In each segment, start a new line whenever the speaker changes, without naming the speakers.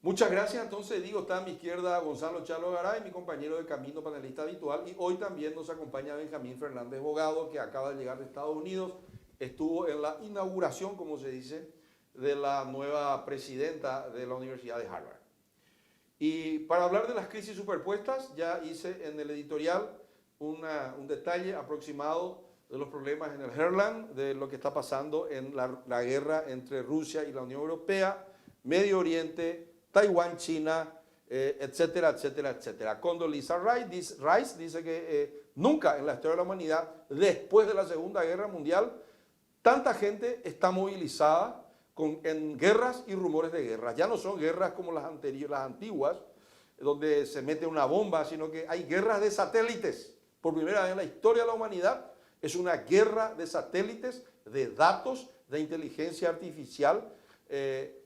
Muchas gracias. Entonces, digo, está a mi izquierda Gonzalo Chalo Garay, mi compañero de camino, panelista habitual, y hoy también nos acompaña Benjamín Fernández Bogado, que acaba de llegar de Estados Unidos. Estuvo en la inauguración, como se dice, de la nueva presidenta de la Universidad de Harvard. Y para hablar de las crisis superpuestas, ya hice en el editorial un detalle aproximado de los problemas en el Heartland, de lo que está pasando en la guerra entre Rusia y la Unión Europea, Medio Oriente, Taiwán, China, etcétera, etcétera, etcétera. Condoleezza Rice dice que nunca en la historia de la humanidad, después de la Segunda Guerra Mundial, tanta gente está movilizada en guerras y rumores de guerra. Ya no son guerras como las antiguas, donde se mete una bomba, sino que hay guerras de satélites. Por primera vez en la historia de la humanidad es una guerra de satélites, de datos, de inteligencia artificial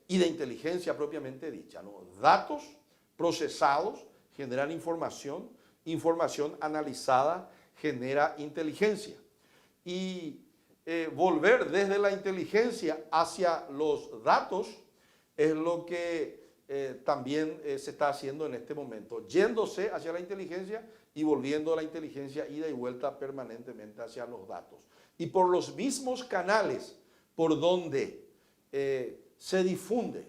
y de inteligencia propiamente dicha, ¿no? Datos procesados generan información, información analizada genera inteligencia. Y volver desde la inteligencia hacia los datos es lo que también se está haciendo en este momento, yéndose hacia la inteligencia y volviendo a la inteligencia ida y vuelta permanentemente hacia los datos. Y por los mismos canales por donde se difunden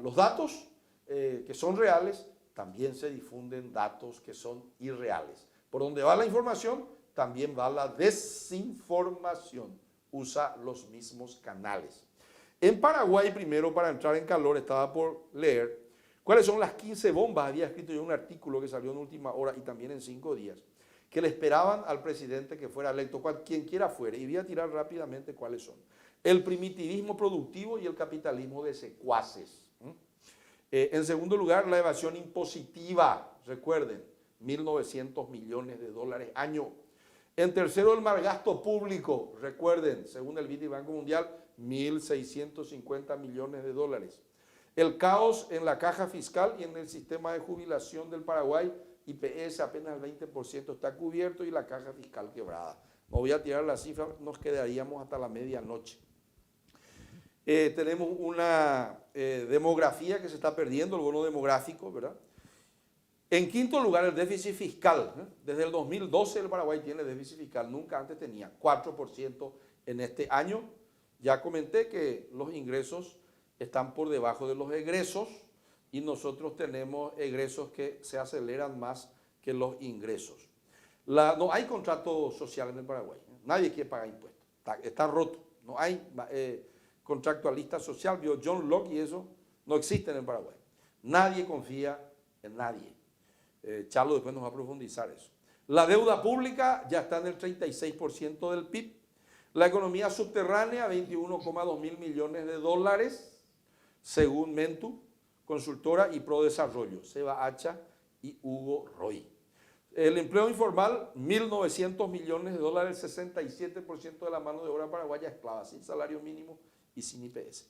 los datos que son reales, también se difunden datos que son irreales. Por donde va la información, también va la desinformación. Usa los mismos canales. En Paraguay, primero, para entrar en calor, estaba por leer cuáles son las 15 bombas. Había escrito yo un artículo que salió en última hora y también en 5 días, que le esperaban al presidente que fuera electo, quien quiera fuera. Y voy a tirar rápidamente cuáles son. El primitivismo productivo y el capitalismo de secuaces. En segundo lugar, la evasión impositiva. Recuerden, 1.900 millones de dólares año. En tercero, el mal gasto público. Recuerden, según el BID y Banco Mundial, 1.650 millones de dólares. El caos en la caja fiscal y en el sistema de jubilación del Paraguay, IPS apenas el 20% está cubierto y la caja fiscal quebrada. No voy a tirar la cifra, nos quedaríamos hasta la medianoche. Tenemos una demografía que se está perdiendo, el bono demográfico, ¿verdad? En quinto lugar, el déficit fiscal. Desde el 2012 el Paraguay tiene déficit fiscal, nunca antes tenía 4% en este año. Ya comenté que los ingresos están por debajo de los egresos y nosotros tenemos egresos que se aceleran más que los ingresos. No hay contrato social en el Paraguay, nadie quiere pagar impuestos, está roto, no hay contractualista social, vio John Locke y eso no existe en el Paraguay. Nadie confía en nadie. Charlo después nos va a profundizar eso. La deuda pública ya está en el 36% del PIB. La economía subterránea, 21,2 mil millones de dólares, según Mentu, consultora y Prodesarrollo, Seba Hacha y Hugo Roy. El empleo informal, 1.900 millones de dólares, 67% de la mano de obra paraguaya esclava, sin salario mínimo y sin IPS.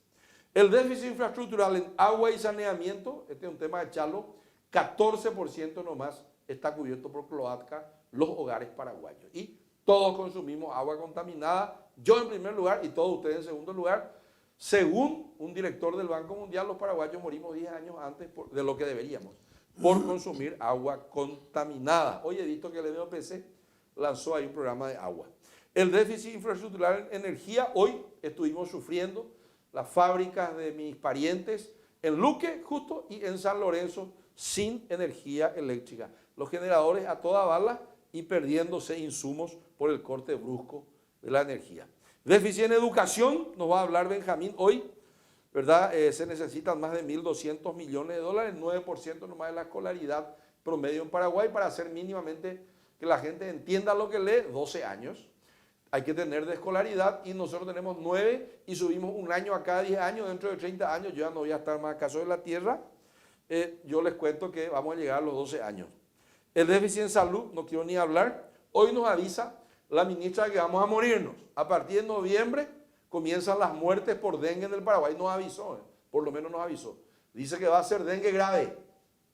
El déficit infraestructural en agua y saneamiento, este es un tema de Chalo, 14% nomás está cubierto por cloaca los hogares paraguayos. Y todos consumimos agua contaminada, yo en primer lugar y todos ustedes en segundo lugar. Según un director del Banco Mundial, los paraguayos morimos 10 años antes de lo que deberíamos por consumir agua contaminada. Hoy he visto que el EDOPC lanzó ahí un programa de agua. El déficit infraestructural en energía, hoy estuvimos sufriendo las fábricas de mis parientes en Luque justo y en San Lorenzo sin energía eléctrica. Los generadores a toda bala y perdiéndose insumos por el corte brusco de la energía. Déficit en educación, nos va a hablar Benjamín hoy, ¿verdad? Se necesitan más de 1.200 millones de dólares, 9% nomás de la escolaridad promedio en Paraguay para hacer mínimamente que la gente entienda lo que lee, 12 años. Hay que tener de escolaridad y nosotros tenemos 9 y subimos un año a cada 10 años, dentro de 30 años yo ya no voy a estar más acaso de la tierra. Yo les cuento que vamos a llegar a los 12 años. El déficit en salud, no quiero ni hablar. Hoy nos avisa la ministra que vamos a morirnos. A partir de noviembre comienzan las muertes por dengue en el Paraguay. Nos avisó, por lo menos nos avisó. Dice que va a ser dengue grave.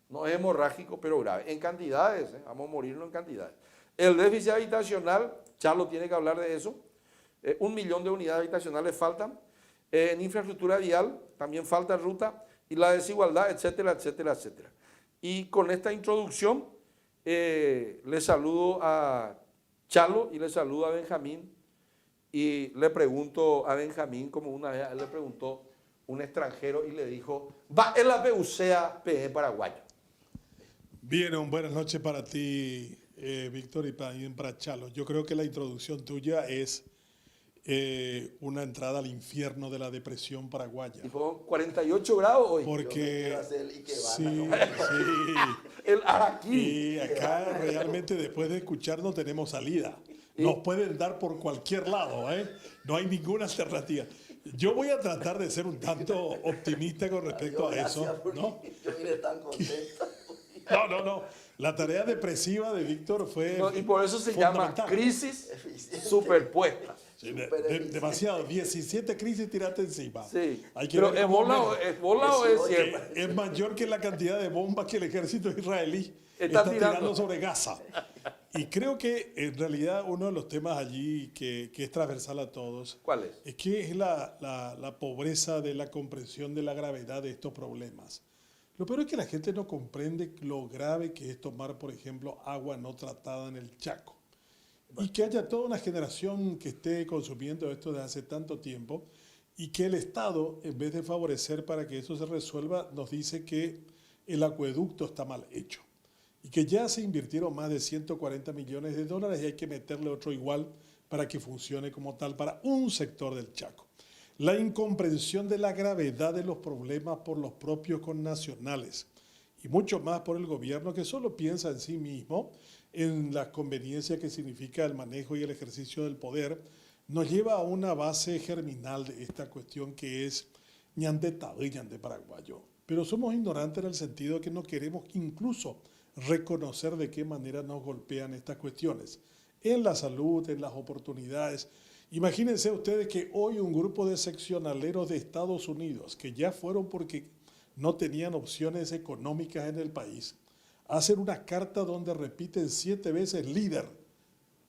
No es hemorrágico, pero grave. En cantidades, vamos a morirnos en cantidades. El déficit habitacional, Charlo tiene que hablar de eso. 1 millón de unidades habitacionales faltan. En infraestructura vial también falta ruta. y la desigualdad, etcétera, etcétera, etcétera. Y con esta introducción le saludo a Chalo y le saludo a Benjamín y le pregunto a Benjamín, como una vez a él le preguntó un extranjero y le dijo, va en la PUCA PE paraguayo.
Bien, buenas noches para ti, Víctor, y también para Chalo. Yo creo que la introducción tuya es una entrada al infierno de la depresión paraguaya.
Y fue 48 grados hoy.
Porque sí,
el Araquí.
y acá realmente después de escucharnos tenemos salida. Nos pueden dar por cualquier lado, ¿eh? No hay ninguna alternativa. Yo voy a tratar de ser un tanto optimista con respecto a eso, ¿no?
Yo vine tan contento.
No. La tarea depresiva de Víctor fue
Y por eso se llama crisis superpuesta.
Sí, demasiado. 17 crisis tiraste encima.
Sí.
Hay que
Pero
ver
¿es bola o es cierto?
es mayor que la cantidad de bombas que el ejército israelí
Está
está tirando
tirando
sobre Gaza. Y creo que en realidad uno de los temas allí que es transversal a todos
¿Cuál es?
es que es la pobreza de la comprensión de la gravedad de estos problemas. Lo peor es que la gente no comprende lo grave que es tomar, por ejemplo, agua no tratada en el Chaco. Y que haya toda una generación que esté consumiendo esto desde hace tanto tiempo y que el Estado, en vez de favorecer para que eso se resuelva, nos dice que el acueducto está mal hecho y que ya se invirtieron más de 140 millones de dólares y hay que meterle otro igual para que funcione como tal para un sector del Chaco. La incomprensión de la gravedad de los problemas por los propios connacionales y mucho más por el gobierno que solo piensa en sí mismo, en la conveniencia que significa el manejo y el ejercicio del poder, nos lleva a una base germinal de esta cuestión que es ñande tabí, ñande paraguayo. Pero somos ignorantes en el sentido de que no queremos incluso reconocer de qué manera nos golpean estas cuestiones. En la salud, en las oportunidades. Imagínense ustedes que hoy un grupo de seccionaleros de Estados Unidos, que ya fueron porque no tenían opciones económicas en el país, hacen una carta donde repiten 7 veces líder,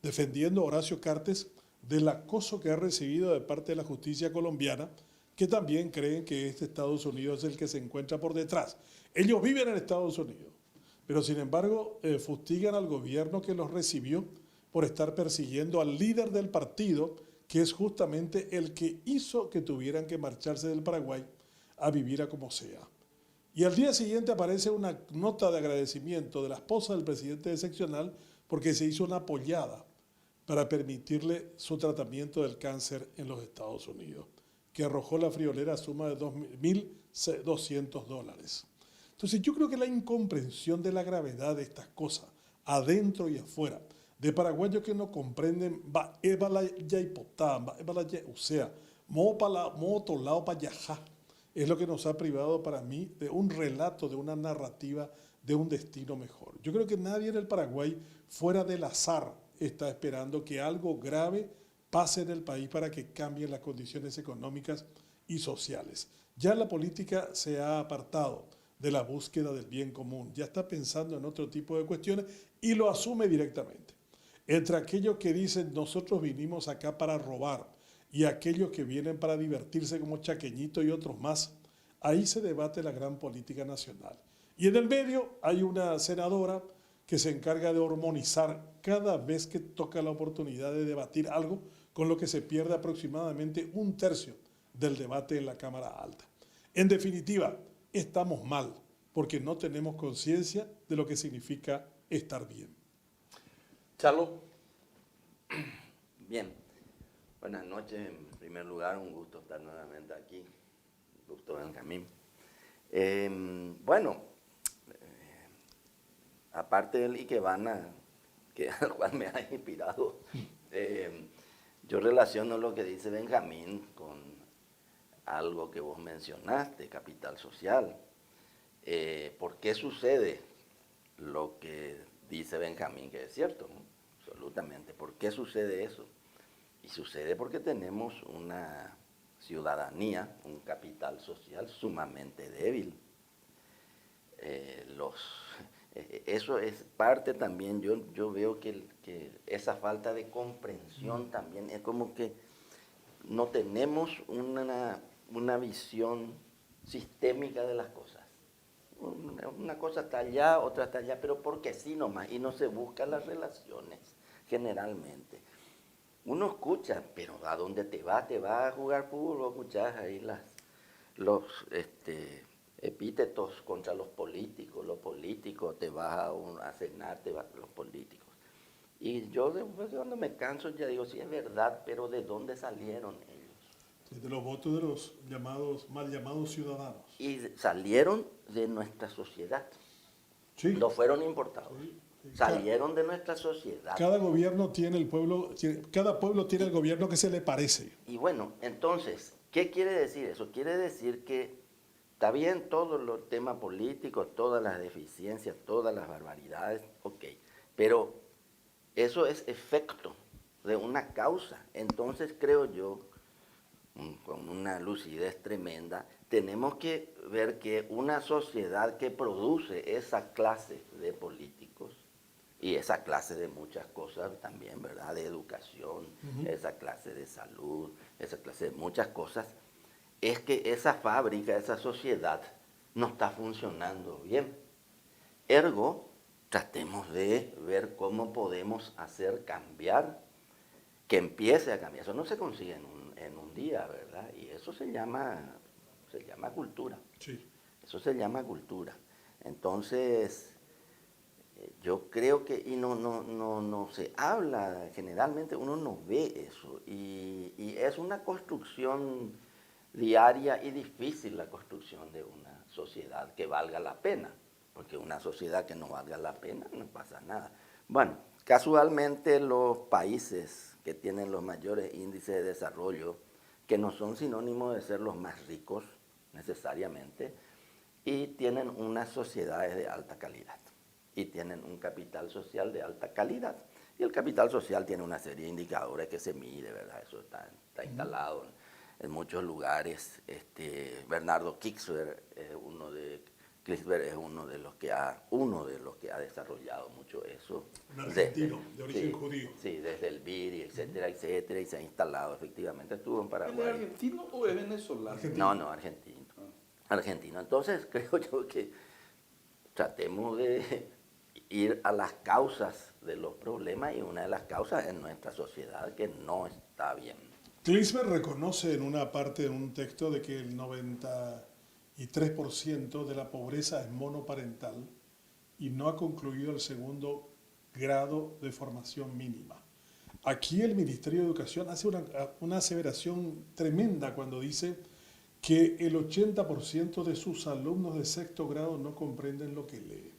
defendiendo a Horacio Cartes del acoso que ha recibido de parte de la justicia colombiana, que también creen que este Estados Unidos es el que se encuentra por detrás. Ellos viven en Estados Unidos, pero sin embargo fustigan al gobierno que los recibió por estar persiguiendo al líder del partido, que es justamente el que hizo que tuvieran que marcharse del Paraguay a vivir a como sea. Y al día siguiente aparece una nota de agradecimiento de la esposa del presidente de seccional porque se hizo una apoyada para permitirle su tratamiento del cáncer en los Estados Unidos, que arrojó la friolera suma de $1.200. Entonces yo creo que la incomprensión de la gravedad de estas cosas, adentro y afuera, de paraguayos que no comprenden, es lo que nos ha privado para mí de un relato, de una narrativa, de un destino mejor. Yo creo que nadie en el Paraguay, fuera del azar, está esperando que algo grave pase en el país para que cambien las condiciones económicas y sociales. Ya la política se ha apartado de la búsqueda del bien común, ya está pensando en otro tipo de cuestiones y lo asume directamente. Entre aquellos que dicen nosotros vinimos acá para robar y aquellos que vienen para divertirse como Chaqueñito y otros más, ahí se debate la gran política nacional. Y en el medio hay una senadora que se encarga de hormonizar cada vez que toca la oportunidad de debatir algo, con lo que se pierde aproximadamente 1/3 del debate en la Cámara Alta. En definitiva, estamos mal porque no tenemos conciencia de lo que significa estar bien.
Chalo.
Bien, buenas noches. En primer lugar, un gusto estar nuevamente aquí. Un gusto, Benjamín. Aparte del Ikebana, al cual me ha inspirado, yo relaciono lo que dice Benjamín con algo que vos mencionaste, capital social. ¿Por qué sucede lo que dice Benjamín, que es cierto, ¿no? Absolutamente. ¿Por qué sucede eso? Y sucede porque tenemos una ciudadanía, un capital social sumamente débil. Eso es parte también, yo veo que esa falta de comprensión también es como que no tenemos una visión sistémica de las cosas. Una cosa está allá, otra está allá, pero porque sí nomás, y no se buscan las relaciones generalmente. Uno escucha, pero ¿a dónde te vas? ¿Te vas a jugar fútbol o escuchás ahí los epítetos contra los políticos, te vas a cenar, te vas los políticos? Y yo después cuando me canso ya digo, sí es verdad, pero ¿de dónde salieron ellos?
De los votos de los llamados, mal llamados ciudadanos.
Y salieron de nuestra sociedad,
Sí.
no fueron importados.
Sí.
Salieron de nuestra sociedad.
Cada gobierno tiene cada pueblo tiene el gobierno que se le parece.
Y bueno, entonces, ¿qué quiere decir eso? Quiere decir que está bien todos los temas políticos, todas las deficiencias, todas las barbaridades, ok, pero eso es efecto de una causa. Entonces creo yo, con una lucidez tremenda, tenemos que ver que una sociedad que produce esa clase de políticos, y esa clase de muchas cosas también, ¿verdad? De educación, esa clase de salud, esa clase de muchas cosas, es que esa fábrica, esa sociedad no está funcionando bien. Ergo, tratemos de ver cómo podemos hacer cambiar, que empiece a cambiar. Eso no se consigue en un día, ¿verdad? Y eso se llama cultura.
Sí.
Eso se llama cultura. Entonces, yo creo que, y no se habla, generalmente uno no ve eso, y es una construcción diaria y difícil la construcción de una sociedad que valga la pena, porque una sociedad que no valga la pena no pasa nada. Bueno, casualmente los países que tienen los mayores índices de desarrollo, que no son sinónimos de ser los más ricos necesariamente, y tienen unas sociedades de alta calidad. Y tienen un capital social de alta calidad. Y el capital social tiene una serie de indicadores que se mide, ¿verdad? Eso está instalado en muchos lugares. Bernardo Kirchberg es uno de los que ha desarrollado mucho eso.
Un argentino de origen judío.
Sí, desde el BIRI, etcétera, etcétera, y se ha instalado efectivamente. Estuvo en Paraguay.
¿Es argentino o es venezolano?
Argentino.
No, argentino. Argentino. Entonces creo yo que tratemos de ir a las causas de los problemas, y una de las causas es nuestra sociedad que no está bien.
Kirchberg reconoce en una parte de un texto de que el 93% de la pobreza es monoparental y no ha concluido el segundo grado de formación mínima. Aquí el Ministerio de Educación hace una aseveración tremenda cuando dice que el 80% de sus alumnos de sexto grado no comprenden lo que leen.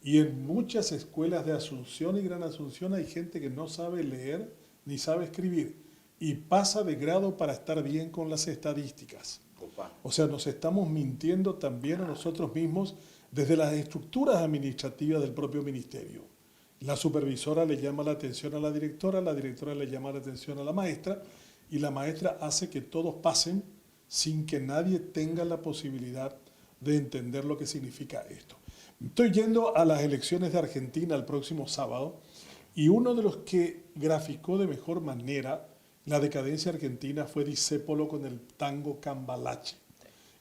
Y en muchas escuelas de Asunción y Gran Asunción hay gente que no sabe leer ni sabe escribir y pasa de grado para estar bien con las estadísticas. O sea, nos estamos mintiendo también a nosotros mismos desde las estructuras administrativas del propio ministerio. La supervisora le llama la atención a la directora le llama la atención a la maestra, y la maestra hace que todos pasen sin que nadie tenga la posibilidad de entender lo que significa esto. Estoy yendo a las elecciones de Argentina el próximo sábado, y uno de los que graficó de mejor manera la decadencia argentina fue Discépolo con el tango Cambalache.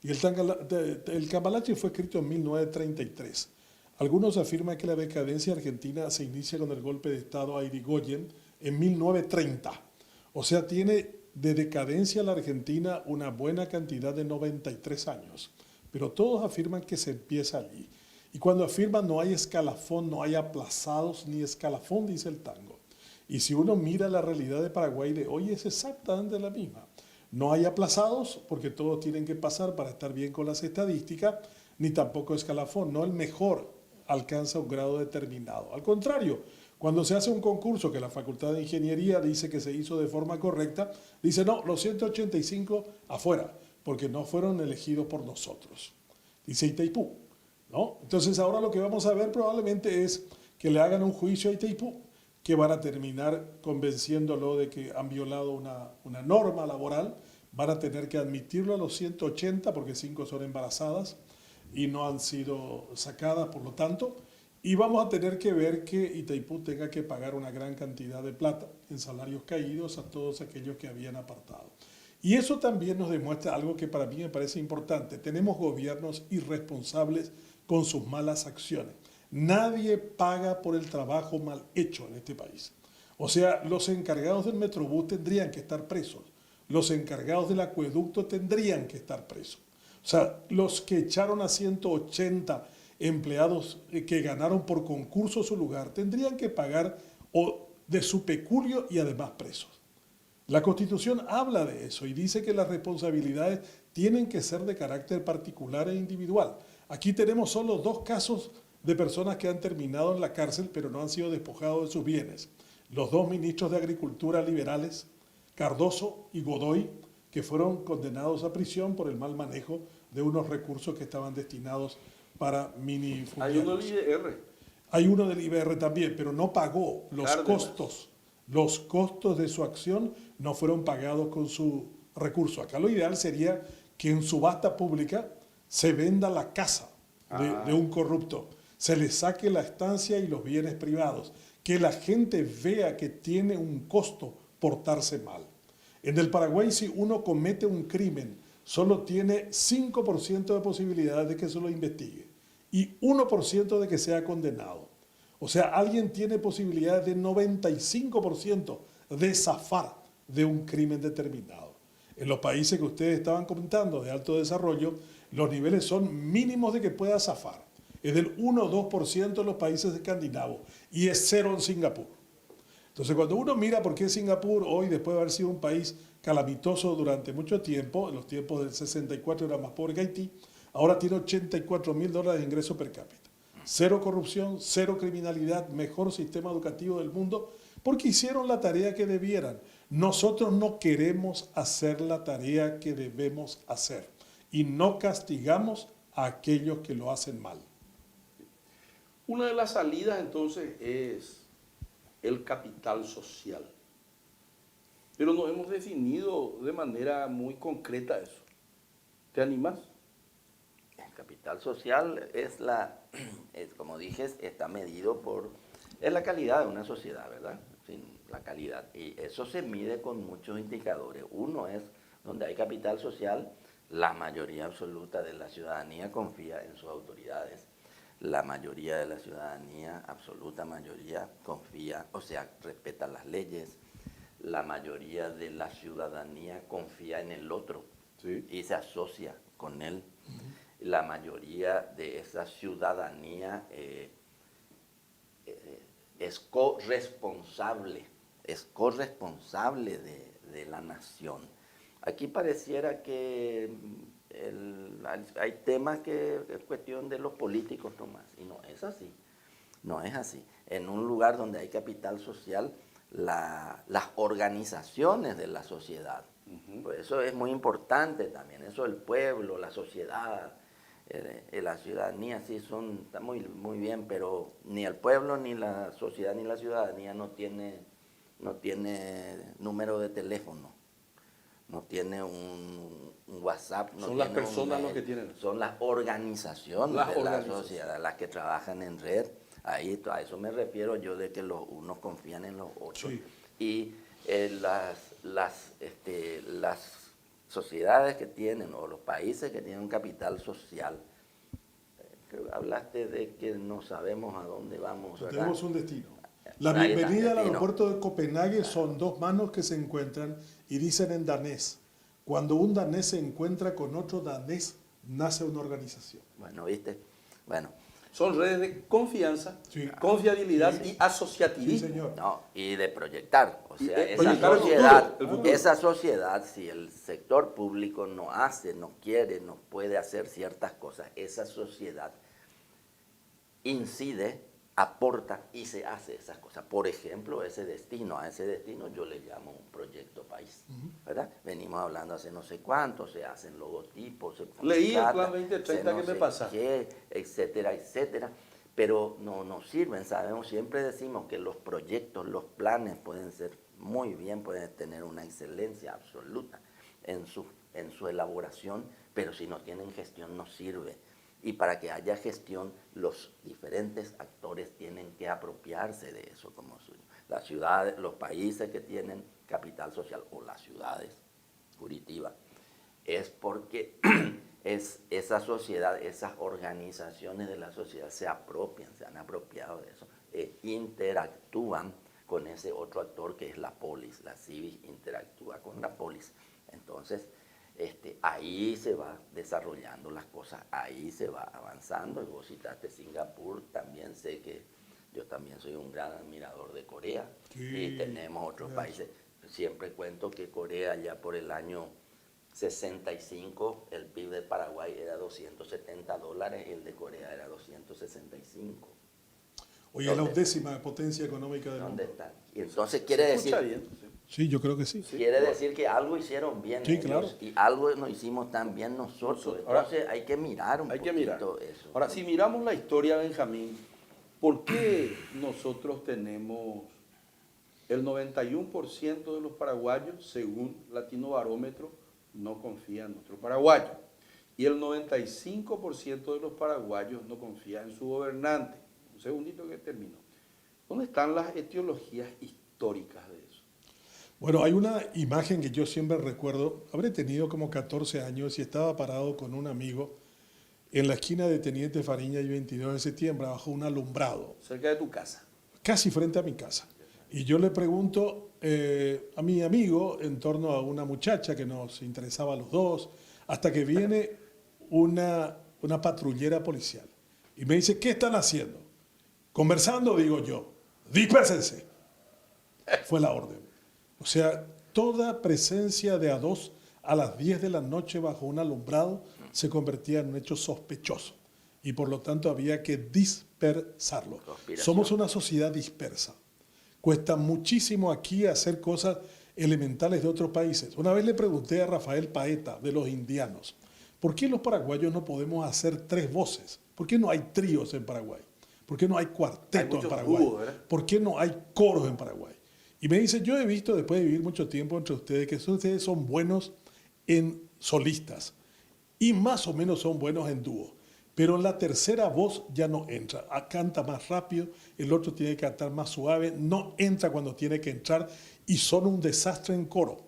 Y el Cambalache fue escrito en 1933. Algunos afirman que la decadencia argentina se inicia con el golpe de Estado a Irigoyen en 1930. O sea, tiene de decadencia la Argentina una buena cantidad de 93 años. Pero todos afirman que se empieza allí. Y cuando afirman no hay escalafón, no hay aplazados ni escalafón, dice el tango. Y si uno mira la realidad de Paraguay de hoy, es exactamente la misma. No hay aplazados porque todos tienen que pasar para estar bien con las estadísticas, ni tampoco escalafón. No el mejor alcanza un grado determinado. Al contrario, cuando se hace un concurso que la Facultad de Ingeniería dice que se hizo de forma correcta, dice no, los 185 afuera, porque no fueron elegidos por nosotros. Dice Itaipú, ¿no? Entonces ahora lo que vamos a ver probablemente es que le hagan un juicio a Itaipú, que van a terminar convenciéndolo de que han violado una norma laboral, van a tener que admitirlo a los 180 porque 5 son embarazadas y no han sido sacadas, por lo tanto, y vamos a tener que ver que Itaipú tenga que pagar una gran cantidad de plata en salarios caídos a todos aquellos que habían apartado. Y eso también nos demuestra algo que para mí me parece importante. Tenemos gobiernos irresponsables con sus malas acciones. Nadie paga por el trabajo mal hecho en este país. O sea, los encargados del Metrobús tendrían que estar presos. Los encargados del acueducto tendrían que estar presos. O sea, los que echaron a 180 empleados que ganaron por concurso su lugar tendrían que pagar de su peculio y además presos. La Constitución habla de eso y dice que las responsabilidades tienen que ser de carácter particular e individual. Aquí tenemos solo 2 casos de personas que han terminado en la cárcel pero no han sido despojados de sus bienes. Los 2 ministros de Agricultura liberales, Cardoso y Godoy, que fueron condenados a prisión por el mal manejo de unos recursos que estaban destinados para minifundiarios.
Hay uno del IDR.
Hay uno del IBR también, pero no pagó los
Cárdenas.
costos. Los costos de su acción no fueron pagados con su recurso. Acá lo ideal sería que en subasta pública se venda la casa de un corrupto, se le saque la estancia y los bienes privados, que la gente vea que tiene un costo portarse mal. En el Paraguay, si uno comete un crimen, solo tiene 5% de posibilidades de que se lo investigue y 1% de que sea condenado. O sea, alguien tiene posibilidades de 95% de zafar de un crimen determinado. En los países que ustedes estaban comentando de alto desarrollo, los niveles son mínimos de que pueda zafar. Es del 1 o 2% en los países escandinavos y es 0 en Singapur. Entonces, cuando uno mira por qué Singapur hoy, después de haber sido un país calamitoso durante mucho tiempo, en los tiempos del 64 era más pobre que Haití, ahora tiene $84.000 de ingreso per cápita. 0 corrupción, 0 criminalidad, mejor sistema educativo del mundo, porque hicieron la tarea que debieran. Nosotros no queremos hacer la tarea que debemos hacer y no castigamos a aquellos que lo hacen mal.
Una de las salidas entonces es el capital social. Pero no hemos definido de manera muy concreta eso. ¿Te animas?
El capital social como dije, está medido es la calidad de una sociedad, ¿verdad? Sin la calidad. Y eso se mide con muchos indicadores. Uno es, donde hay capital social, la mayoría absoluta de la ciudadanía confía en sus autoridades. La mayoría de la ciudadanía, absoluta mayoría, confía, o sea, respeta las leyes. La mayoría de la ciudadanía confía en el otro,
Sí.
y se asocia con él. La mayoría de esa ciudadanía es corresponsable de la nación. Aquí pareciera que hay temas que es cuestión de los políticos nomás, y no es así. No es así. En un lugar donde hay capital social, las organizaciones de la sociedad, pues eso es muy importante también, eso el pueblo, la sociedad, la ciudadanía sí está muy, muy bien, pero ni el pueblo, ni la sociedad, ni la ciudadanía no tiene número de teléfono, no tiene un WhatsApp. No
son las
tiene
personas los que tienen.
Son las organizaciones de la sociedad, las que trabajan en red. Ahí, a eso me refiero yo, de que unos confían en los otros.
Sí.
Y las sociedades que tienen, o los países que tienen un capital social, hablaste de que no sabemos a dónde vamos, ¿verdad?
Tenemos un destino. La
Ahí está,
bienvenida al
destino.
aeropuerto de Copenhague son 2 manos que se encuentran y dicen en danés. Cuando un danés se encuentra con otro danés, nace una organización.
Bueno, ¿viste? Bueno.
Son redes de confianza,
Sí.
confiabilidad
Sí.
y asociativismo.
Sí, señor.
No, y de proyectar, o sea,
Y proyectar el futuro.
esa sociedad, si el sector público no hace, no quiere, no puede hacer ciertas cosas, esa sociedad incide, aporta y se hace esas cosas. Por ejemplo, a ese destino yo le llamo un proyecto país, ¿verdad? Venimos hablando hace no sé cuánto, se hacen logotipos, se
Leí el
contrata,
plan 2030
se no
que me
sé
pasaste.
qué, etcétera, etcétera. Pero no nos sirven, sabemos, siempre decimos que los proyectos, los planes pueden ser muy bien, pueden tener una excelencia absoluta en su elaboración, pero si no tienen gestión no sirve. Y para que haya gestión, los diferentes actores tienen que apropiarse de eso como suyo. Las ciudades, los países que tienen capital social, o las ciudades, Curitiba, es porque esa sociedad, esas organizaciones de la sociedad se apropian, se han apropiado de eso, interactúan con ese otro actor que es la polis, la civis interactúa con la polis. Entonces, ahí se va desarrollando las cosas, ahí se va avanzando. Y vos citaste Singapur, también sé que yo también soy un gran admirador de Corea,
sí,
y tenemos otros países. Siempre cuento que Corea ya por el año 65, el PIB de Paraguay era $270 y el de Corea era 265.
Hoy es la 10ª potencia económica del
¿Dónde
mundo.
están? Y entonces quiere decir,
bien, sí.
Sí, yo creo que sí.
quiere decir que algo hicieron bien
Sí,
ellos,
claro.
y algo nos hicimos tan bien nosotros.
Ahora,
Entonces hay que mirar un
Hay que
poquito
mirar.
eso.
Ahora, si miramos la historia, Benjamín, ¿por qué nosotros tenemos el 91% de los paraguayos, según Latino Barómetro, no confía en nuestro paraguayo? Y el 95% de los paraguayos no confía en su gobernante. Un segundito que termino. ¿Dónde están las etiologías históricas de eso?
Bueno, hay una imagen que yo siempre recuerdo. Habré tenido como 14 años y estaba parado con un amigo en la esquina de Teniente Fariña y 22 de septiembre, bajo un alumbrado,
Cerca de tu casa.
casi frente a mi casa. Y yo le pregunto a mi amigo en torno a una muchacha que nos interesaba a los dos, hasta que viene una patrullera policial. Y me dice, ¿qué están haciendo? Conversando, digo yo, dispérsense. Fue la orden. O sea, toda presencia de a dos a las 10 de la noche bajo un alumbrado se convertía en un hecho sospechoso. Y por lo tanto había que dispersarlo.
Conspiración.
Somos una sociedad dispersa. Cuesta muchísimo aquí hacer cosas elementales de otros países. Una vez le pregunté a Rafael Paeta, de los indianos, ¿por qué los paraguayos no podemos hacer 3 voces? ¿Por qué no hay tríos en Paraguay? ¿Por qué no hay cuarteto en Paraguay? ¿Por qué no hay coros en Paraguay? Y me dice, yo he visto, después de vivir mucho tiempo entre ustedes, que ustedes son buenos en solistas y más o menos son buenos en dúo. Pero la tercera voz ya no entra. Canta más rápido, el otro tiene que cantar más suave, no entra cuando tiene que entrar y son un desastre en coro.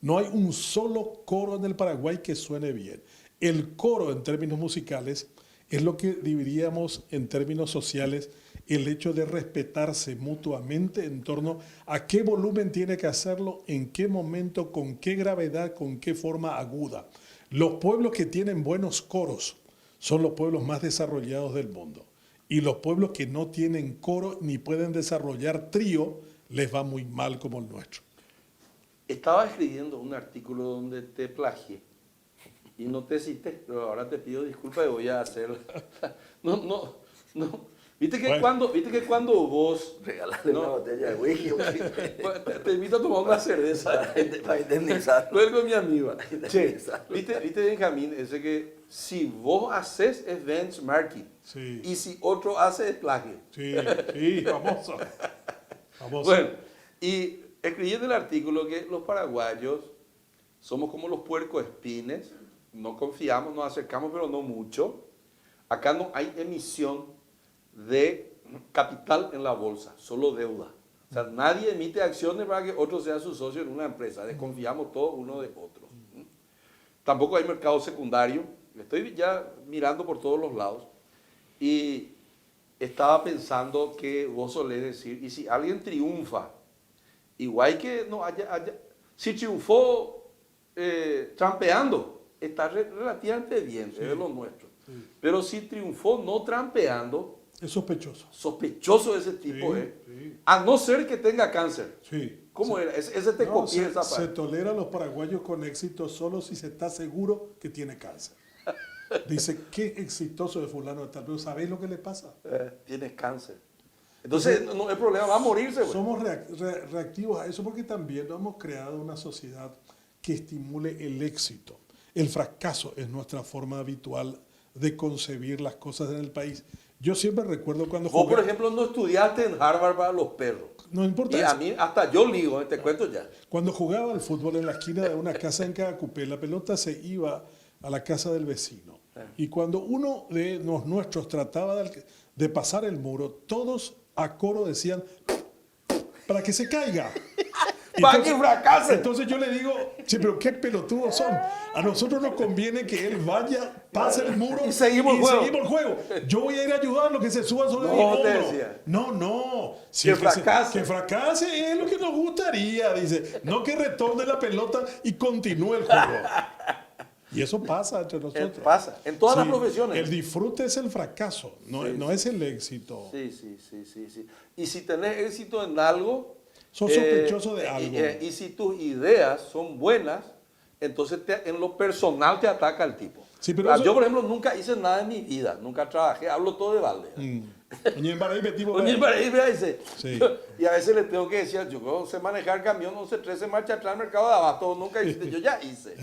No hay un solo coro en el Paraguay que suene bien. El coro en términos musicales es lo que dividiríamos en términos sociales el hecho de respetarse mutuamente en torno a qué volumen tiene que hacerlo, en qué momento, con qué gravedad, con qué forma aguda. Los pueblos que tienen buenos coros son los pueblos más desarrollados del mundo. Y los pueblos que no tienen coro ni pueden desarrollar trío, les va muy mal como el nuestro.
Estaba escribiendo un artículo donde te plagié y no te cité, pero ahora te pido disculpas y voy a hacer... No. ¿Viste que,
Bueno.
cuando vos...
Regálale una botella de whisky.
Te invito a tomar una cerveza.
Para indemnizar.
Luego mi amiga. Che,
Exacto.
¿viste Benjamín? Ese que si vos haces es benchmarking
Sí,
y si otro hace es plagio.
sí, famoso. Famoso.
Bueno, y escribí en el artículo que los paraguayos somos como los puercoespines, no confiamos, nos acercamos, pero no mucho. Acá no hay emisión de capital en la bolsa, solo deuda. O sea, nadie emite acciones para que otro sea su socio en una empresa. Desconfiamos todos uno de otro. Tampoco hay mercado secundario. Estoy ya mirando por todos los lados. Y estaba pensando que vos solés decir, y si alguien triunfa, igual que no si triunfó trampeando, está relativamente bien, es de lo nuestro.
Sí.
Pero si triunfó no trampeando,
Es sospechoso.
sospechoso ese tipo,
Sí, sí.
a no ser que tenga cáncer.
Sí.
¿Cómo era? Ese te
No,
copié esa
se
parte.
tolera a los paraguayos con éxito solo si se está seguro que tiene cáncer. Dice, qué exitoso de fulano de tal, pero ¿sabéis lo que le pasa?
Tienes cáncer. Entonces, no hay problema, va a morirse, güey.
Somos reactivos a eso porque también hemos creado una sociedad que estimule el éxito. El fracaso es nuestra forma habitual de concebir las cosas en el país. Yo siempre recuerdo cuando
Vos,
jugué-
por ejemplo, no estudiaste en Harvard para los perros.
no importa
Y
eso.
a mí, hasta yo ligo, te cuento ya.
Cuando jugaba al fútbol en la esquina de una casa en Cacupé, la pelota se iba a la casa del vecino. Y cuando uno de los nuestros trataba de pasar el muro, todos a coro decían, para que se caiga.
para que fracase.
Entonces yo le digo, sí, pero qué pelotudos son. A nosotros nos conviene que él vaya, pase el muro
Y seguimos el
juego. Yo voy a ir a ayudarlo que se suba sobre mi
No, te
hombro.
decía.
No. Sí,
Que fracase.
que fracase es lo que nos gustaría, dice. No que retorne la pelota y continúe el juego. Y eso pasa entre nosotros.
Pasa, en todas las
Sí,
profesiones.
El disfrute es el fracaso, no,
Sí,
no es el éxito.
Sí. Y si tenés éxito en algo...
Sos sospechoso de algo.
Y si tus ideas son buenas, entonces en lo personal te ataca el tipo.
Sí, pero
Yo, por ejemplo, nunca hice nada en mi vida, nunca trabajé, hablo todo de balde.
Oye, para ahí metimos-
Oye, para ahí, vea, dice.
Sí.
Y a veces le tengo que decir, yo no sé manejar camión, no sé 13 marcha atrás al mercado de abasto, nunca hice, yo ya hice.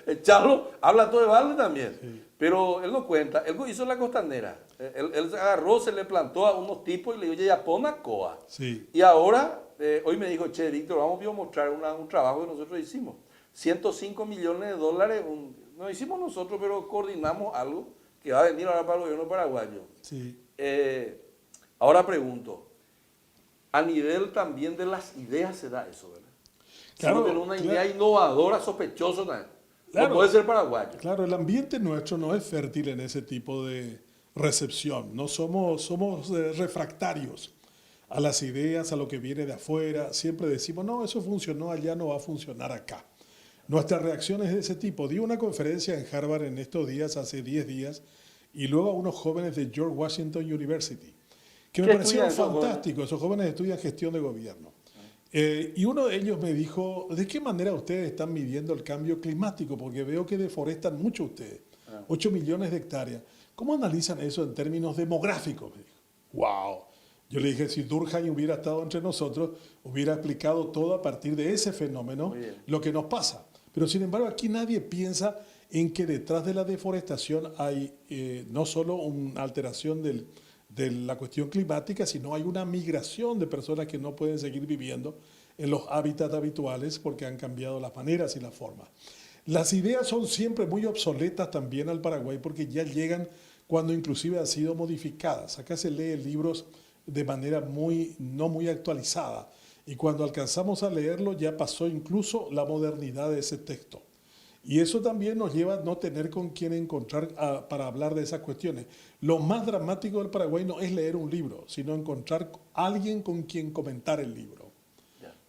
El Charlo habla todo de balde también, pero él no cuenta, él hizo la costanera, él se agarró, se le plantó a unos tipos y le dijo, oye, ya pon a coa.
Sí.
Y ahora, hoy me dijo, che, Víctor, vamos a mostrar un trabajo que nosotros hicimos. 105 millones de dólares, no hicimos nosotros, pero coordinamos algo que va a venir ahora para el gobierno paraguayo.
Sí.
Ahora pregunto, a nivel también de las ideas se da eso, ¿verdad?
Claro,
Si uno tiene una
claro.
idea innovadora, sospechosa, ¿no?
Claro.
No puede ser paraguayo.
Claro, el ambiente nuestro no es fértil en ese tipo de recepción. No somos refractarios a las ideas, a lo que viene de afuera. Siempre decimos, no, eso funcionó allá, no va a funcionar acá. Nuestra reacción es de ese tipo. Di una conferencia en Harvard en estos días, hace 10 días, y luego a unos jóvenes de George Washington University, que me
¿Qué
parecieron
estudian esos
fantásticos. Esos jóvenes estudian gestión de gobierno. Y uno de ellos me dijo, ¿de qué manera ustedes están midiendo el cambio climático? Porque veo que deforestan mucho ustedes, 8 millones de hectáreas. ¿Cómo analizan eso en términos demográficos? Me dijo, wow. Yo le dije, si Durkheim hubiera estado entre nosotros, hubiera explicado todo a partir de ese fenómeno, lo que nos pasa. Pero sin embargo, aquí nadie piensa en que detrás de la deforestación hay no solo una alteración de la cuestión climática, sino hay una migración de personas que no pueden seguir viviendo en los hábitats habituales porque han cambiado las maneras y las formas. Las ideas son siempre muy obsoletas también al Paraguay porque ya llegan cuando inclusive han sido modificadas. Acá se leen libros de manera no muy actualizada y cuando alcanzamos a leerlo ya pasó incluso la modernidad de ese texto. Y eso también nos lleva a no tener con quién encontrar para hablar de esas cuestiones. Lo más dramático del Paraguay no es leer un libro, sino encontrar a alguien con quien comentar el libro.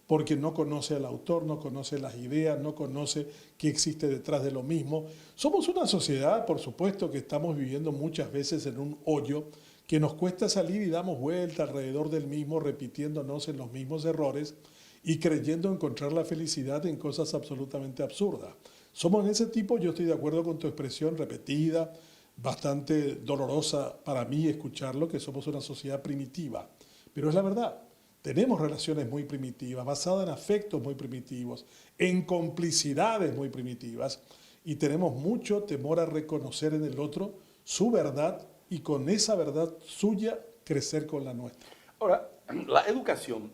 Porque no conoce al autor, no conoce las ideas, no conoce qué existe detrás de lo mismo. Somos una sociedad, por supuesto, que estamos viviendo muchas veces en un hoyo que nos cuesta salir y damos vuelta alrededor del mismo, repitiéndonos en los mismos errores y creyendo encontrar la felicidad en cosas absolutamente absurdas. Somos en ese tipo, yo estoy de acuerdo con tu expresión repetida, bastante dolorosa para mí escucharlo, que somos una sociedad primitiva. Pero es la verdad, tenemos relaciones muy primitivas, basadas en afectos muy primitivos, en complicidades muy primitivas, y tenemos mucho temor a reconocer en el otro su verdad y con esa verdad suya crecer con la nuestra.
Ahora, la educación,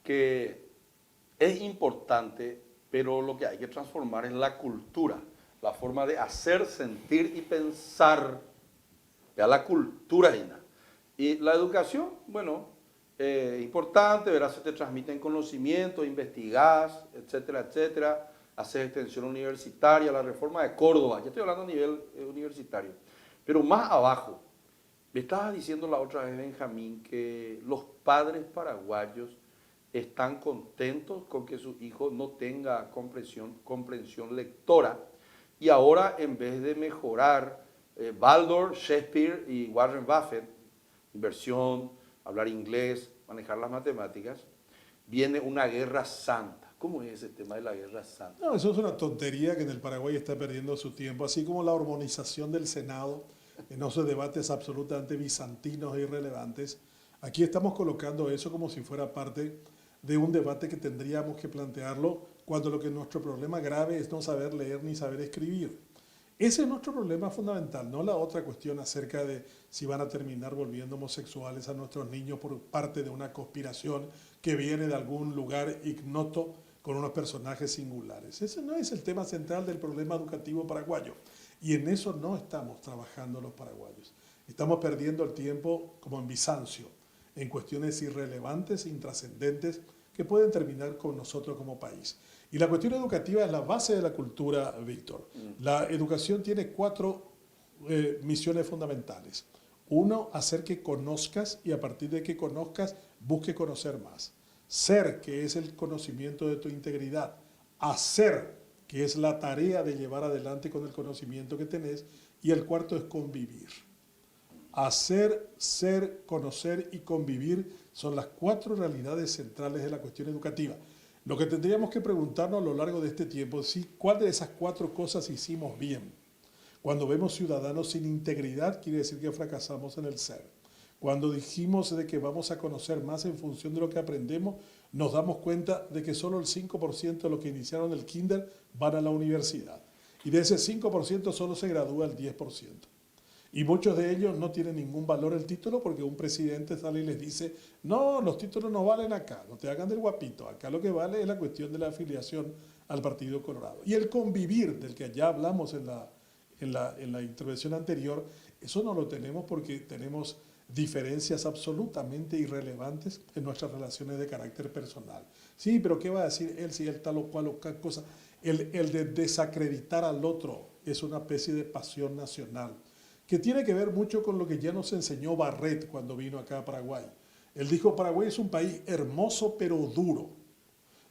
que es importante, pero lo que hay que transformar es la cultura, la forma de hacer, sentir y pensar, ya la cultura. Y la educación, bueno, importante, verás, se te transmiten conocimientos, investigás, etcétera, etcétera, haces extensión universitaria, la reforma de Córdoba, ya estoy hablando a nivel universitario, pero más abajo, me estabas diciendo la otra vez, Benjamín, que los padres paraguayos están contentos con que su hijo no tenga comprensión lectora y ahora en vez de mejorar Baldor, Shakespeare y Warren Buffett, inversión, hablar inglés, manejar las matemáticas, viene una guerra santa. ¿Cómo es ese tema de la guerra santa?
No, eso es una tontería que en el Paraguay está perdiendo su tiempo, así como la hormonización del Senado en esos debates absolutamente bizantinos e irrelevantes. Aquí estamos colocando eso como si fuera parte de un debate que tendríamos que plantearlo cuando lo que nuestro problema grave es no saber leer ni saber escribir. Ese es nuestro problema fundamental, no la otra cuestión acerca de si van a terminar volviendo homosexuales a nuestros niños por parte de una conspiración que viene de algún lugar ignoto con unos personajes singulares. Ese no es el tema central del problema educativo paraguayo y en eso no estamos trabajando los paraguayos. Estamos perdiendo el tiempo como en Bizancio, en cuestiones irrelevantes, intrascendentes, que pueden terminar con nosotros como país. Y la cuestión educativa es la base de la cultura, Víctor. La educación tiene 4 misiones fundamentales. Uno, hacer que conozcas y a partir de que conozcas, busque conocer más. Ser, que es el conocimiento de tu integridad. Hacer, que es la tarea de llevar adelante con el conocimiento que tenés. Y el cuarto es convivir. Hacer, ser, conocer y convivir son las 4 realidades centrales de la cuestión educativa. Lo que tendríamos que preguntarnos a lo largo de este tiempo es cuál de esas 4 cosas hicimos bien. Cuando vemos ciudadanos sin integridad, quiere decir que fracasamos en el ser. Cuando dijimos de que vamos a conocer más en función de lo que aprendemos, nos damos cuenta de que solo el 5% de los que iniciaron el kinder van a la universidad. Y de ese 5% solo se gradúa el 10%. Y muchos de ellos no tienen ningún valor el título porque un presidente sale y les dice, no, los títulos no valen acá, no te hagan del guapito, acá lo que vale es la cuestión de la afiliación al Partido Colorado. Y el convivir, del que ya hablamos en la intervención anterior, eso no lo tenemos porque tenemos diferencias absolutamente irrelevantes en nuestras relaciones de carácter personal. Sí, pero ¿qué va a decir él si él tal o cual cosa? El de desacreditar al otro es una especie de pasión nacional que tiene que ver mucho con lo que ya nos enseñó Barret cuando vino acá a Paraguay. Él dijo, Paraguay es un país hermoso pero duro,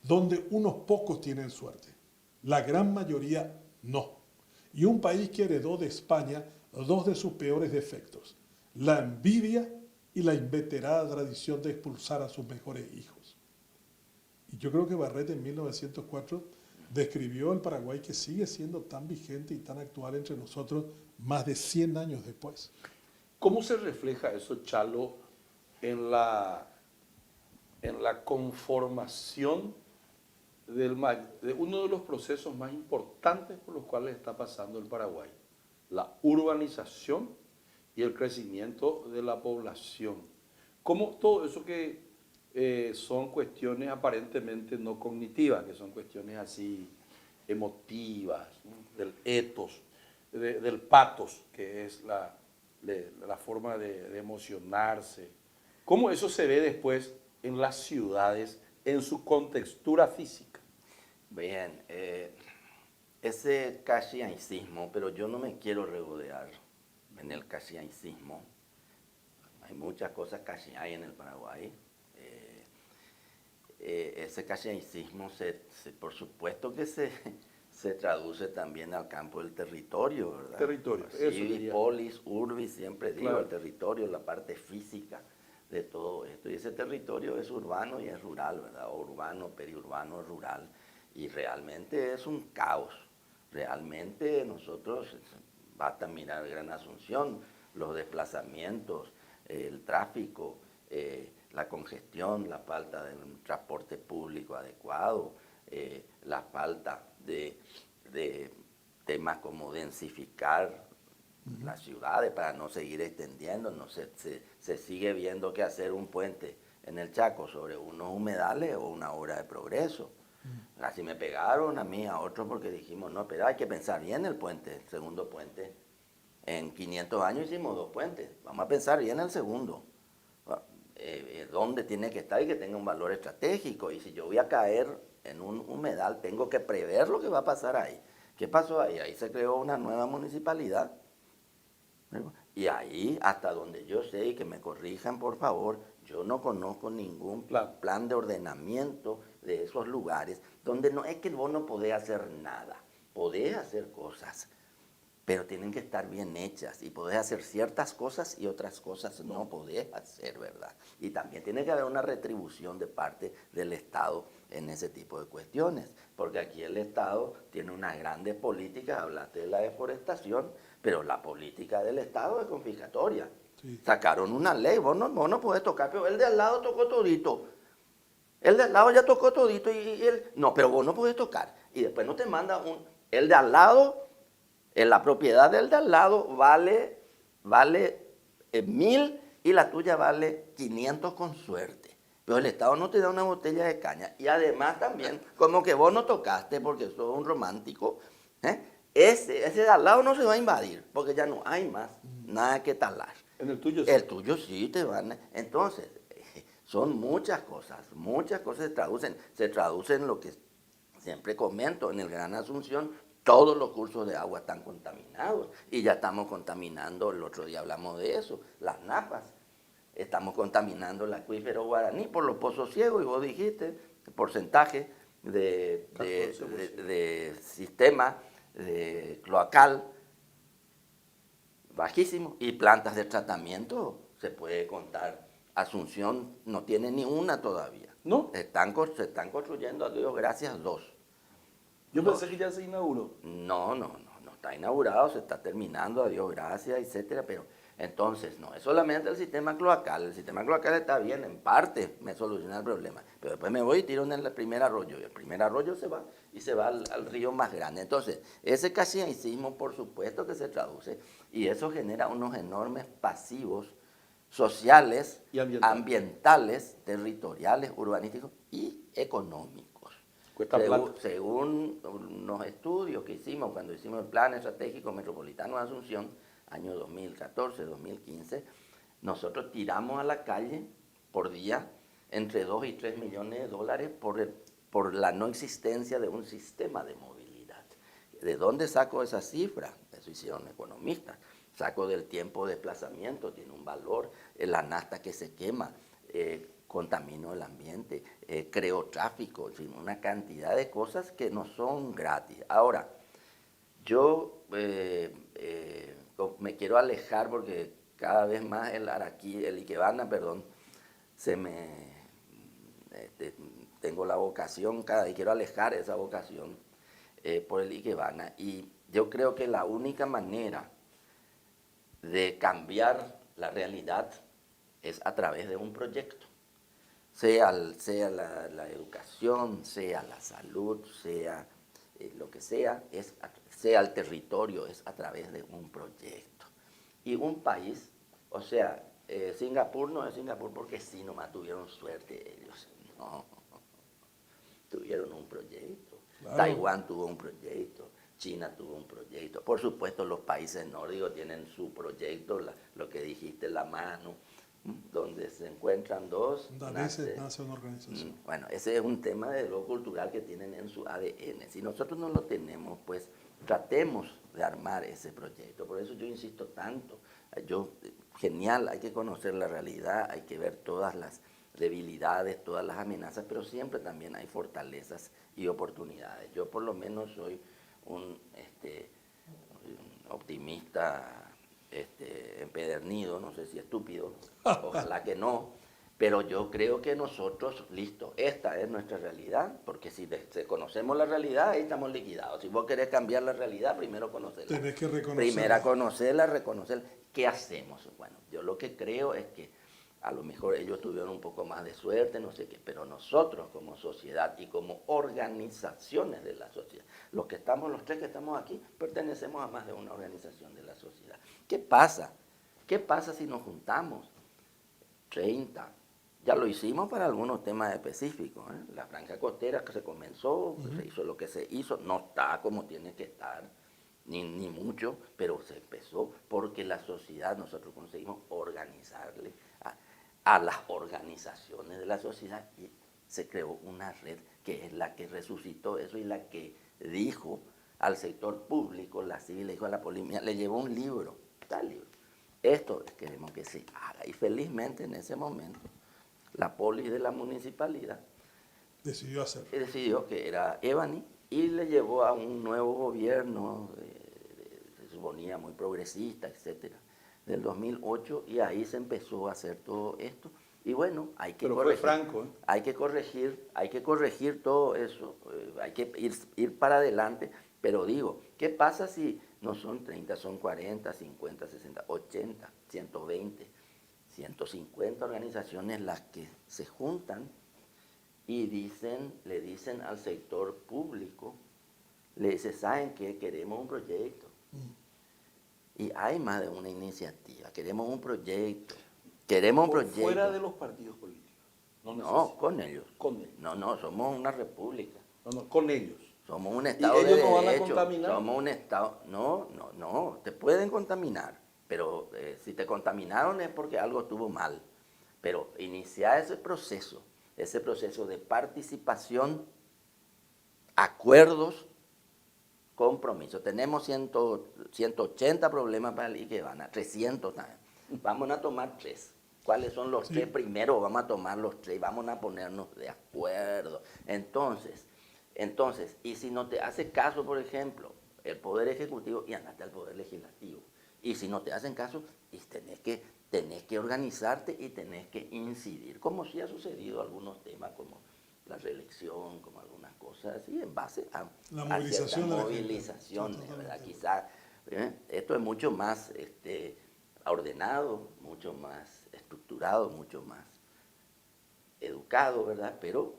donde unos pocos tienen suerte, la gran mayoría no. Y un país que heredó de España 2 de sus peores defectos, la envidia y la inveterada tradición de expulsar a sus mejores hijos. Y yo creo que Barret en 1904 describió el Paraguay que sigue siendo tan vigente y tan actual entre nosotros más de 100 años después.
¿Cómo se refleja eso, Chalo, en la conformación de uno de los procesos más importantes por los cuales está pasando el Paraguay? La urbanización y el crecimiento de la población. ¿Cómo todo eso que son cuestiones aparentemente no cognitivas, que son cuestiones así emotivas, ¿no? Del ethos, del pathos, que es la forma de emocionarse. ¿Cómo eso se ve después en las ciudades, en su contextura física?
Bien, ese caxiaicismo, pero yo no me quiero regodear en el caxiaicismo. Hay muchas cosas que hay en el Paraguay. Ese caxiaicismo, por supuesto que se traduce también al campo del territorio, ¿verdad?
Territorio,
Civis, polis, urbis, siempre digo,
claro.
El territorio, la parte física de todo esto. Y ese territorio es urbano y es rural, ¿verdad? Urbano, periurbano, rural. Y realmente es un caos. Realmente nosotros, basta mirar Gran Asunción, los desplazamientos, el tráfico, la congestión, la falta de un transporte público adecuado, la falta de temas como densificar las ciudades para no seguir extendiendo, se sigue viendo que hacer un puente en el Chaco sobre unos humedales o una obra de progreso. Así me pegaron a mí, a otros, porque dijimos, no, pero hay que pensar bien el puente, el segundo puente. En 500 años hicimos 2 puentes, vamos a pensar bien el segundo. Dónde tiene que estar y que tenga un valor estratégico. Y si yo voy a caer en un humedal, tengo que prever lo que va a pasar ahí. ¿Qué pasó ahí? Ahí se creó una nueva municipalidad. Y ahí, hasta donde yo sé, y que me corrijan por favor, yo no conozco ningún plan de ordenamiento de esos lugares, donde no es que vos no podés hacer nada, podés hacer cosas, pero tienen que estar bien hechas y podés hacer ciertas cosas y otras cosas no podés hacer, ¿verdad? Y también tiene que haber una retribución de parte del Estado en ese tipo de cuestiones, porque aquí el Estado tiene unas grandes políticas, hablaste de la deforestación, pero la política del Estado es confiscatoria. Sí. Sacaron una ley, vos no podés tocar, pero el de al lado tocó todito. El de al lado ya tocó todito y él, no, pero vos no podés tocar. Y después no te manda el de al lado, en la propiedad del de al lado vale 1.000 y la tuya vale 500 con suerte. Pero el Estado no te da una botella de caña. Y además también, como que vos no tocaste porque sos un romántico, ese de al lado no se va a invadir, porque ya no hay más nada que talar.
En el tuyo sí.
El tuyo sí te van. Entonces, Son muchas cosas se traducen lo que siempre comento, en el Gran Asunción todos los cursos de agua están contaminados y ya estamos contaminando, el otro día hablamos de eso, las napas, estamos contaminando el acuífero Guaraní por los pozos ciegos y vos dijiste el porcentaje de sistema de cloacal bajísimo y plantas de tratamiento se puede contar. Asunción no tiene ni una todavía.
¿No?
Se están construyendo, a Dios gracias, 2.
Yo pensé que ya se inauguró.
No está inaugurado, se está terminando, a Dios gracias, etcétera, pero entonces no es solamente el sistema cloacal está bien, en parte me soluciona el problema, pero después me voy y tiro en el primer arroyo, y el primer arroyo se va al río más grande. Entonces, ese casiaicismo por supuesto que se traduce, y eso genera unos enormes pasivos sociales,
Y
ambientales, territoriales, urbanísticos y económicos.
Cuesta plata.
Según unos estudios que hicimos cuando hicimos el Plan Estratégico Metropolitano de Asunción, año 2014, 2015, nosotros tiramos a la calle por día entre 2 y 3 millones de dólares por la no existencia de un sistema de movilidad. ¿De dónde saco esa cifra? Eso hicieron economistas. Saco del tiempo de desplazamiento, tiene un valor, la nafta que se quema, contamino el ambiente, creo tráfico, en fin, una cantidad de cosas que no son gratis. Ahora, yo me quiero alejar porque cada vez más el Ikebana, perdón, tengo la vocación, cada vez quiero alejar esa vocación por el Ikebana, y yo creo que la única manera de cambiar la realidad es a través de un proyecto, sea la educación, sea la salud, sea lo que sea, sea el territorio, es a través de un proyecto. Y un país, o sea, Singapur no es Singapur porque sí, nomás tuvieron suerte ellos, no, tuvieron un proyecto, claro. Taiwán tuvo un proyecto, China tuvo un proyecto, por supuesto los países nórdicos tienen su proyecto, lo que dijiste, la mano, donde se encuentran dos,
nace una organización.
Bueno, ese es un tema de lo cultural que tienen en su ADN. Si nosotros no lo tenemos, pues tratemos de armar ese proyecto. Por eso yo insisto tanto. Genial, hay que conocer la realidad, hay que ver todas las debilidades, todas las amenazas, pero siempre también hay fortalezas y oportunidades. Yo por lo menos soy un optimista empedernido, no sé si estúpido, ojalá que no, pero yo creo que nosotros, listo, esta es nuestra realidad, porque si conocemos la realidad, ahí estamos liquidados. Si vos querés cambiar la realidad, primero conocerla.
Tenés que reconocerla.
Primero conocerla, reconocerla. ¿Qué hacemos? Bueno, yo lo que creo es que a lo mejor ellos tuvieron un poco más de suerte, no sé qué, pero nosotros como sociedad y como organizaciones de la sociedad, los tres que estamos aquí, pertenecemos a más de una organización de la sociedad. ¿Qué pasa? ¿Qué pasa si nos juntamos 30? Ya lo hicimos para algunos temas específicos, ¿eh? La franja costera que se comenzó, se hizo lo que se hizo, no está como tiene que estar, ni mucho, pero se empezó porque la sociedad, nosotros conseguimos organizarle a las organizaciones de la sociedad y se creó una red que es la que resucitó eso y la que dijo al sector público, la civil, le dijo a la policía, le llevó un libro, tal libro. Esto queremos que se haga y felizmente en ese momento la poli de la municipalidad
decidió hacerlo.
Decidió que era Evani y le llevó a un nuevo gobierno, se suponía muy progresista, etcétera, del 2008, y ahí se empezó a hacer todo esto. Y bueno, hay que corregir.
Fue Franco, ¿eh?
Hay que corregir todo eso, hay que ir para adelante. Pero digo, ¿qué pasa si no son 30, son 40, 50, 60, 80, 120, 150 organizaciones las que se juntan y le dicen al sector público, le dicen, ¿saben qué? Queremos un proyecto. Y hay más de una iniciativa, queremos un proyecto.
Fuera de los partidos políticos.
No, con ellos.
Con ellos.
No, somos una república.
No, con ellos.
Somos un Estado
¿Y
de
ellos no van a
derecho.
contaminar?
Somos un Estado. No, te pueden contaminar, pero si te contaminaron es porque algo estuvo mal. Pero iniciar ese proceso de participación, acuerdos, compromiso. Tenemos 180 problemas para el Ikebana, 300 también. Vamos a tomar 3. ¿Cuáles son los 3? Primero vamos a tomar los 3 y vamos a ponernos de acuerdo. Entonces, y si no te hace caso, por ejemplo, el Poder Ejecutivo, y andate al Poder Legislativo. Y si no te hacen caso, y tenés que organizarte y tenés que incidir, como sí ha sucedido algunos temas como la reelección, como algunas cosas así, en base a
La movilización de la gente.
movilizaciones, ¿verdad? Quizás esto es mucho más ordenado, mucho más estructurado, mucho más educado, ¿verdad? Pero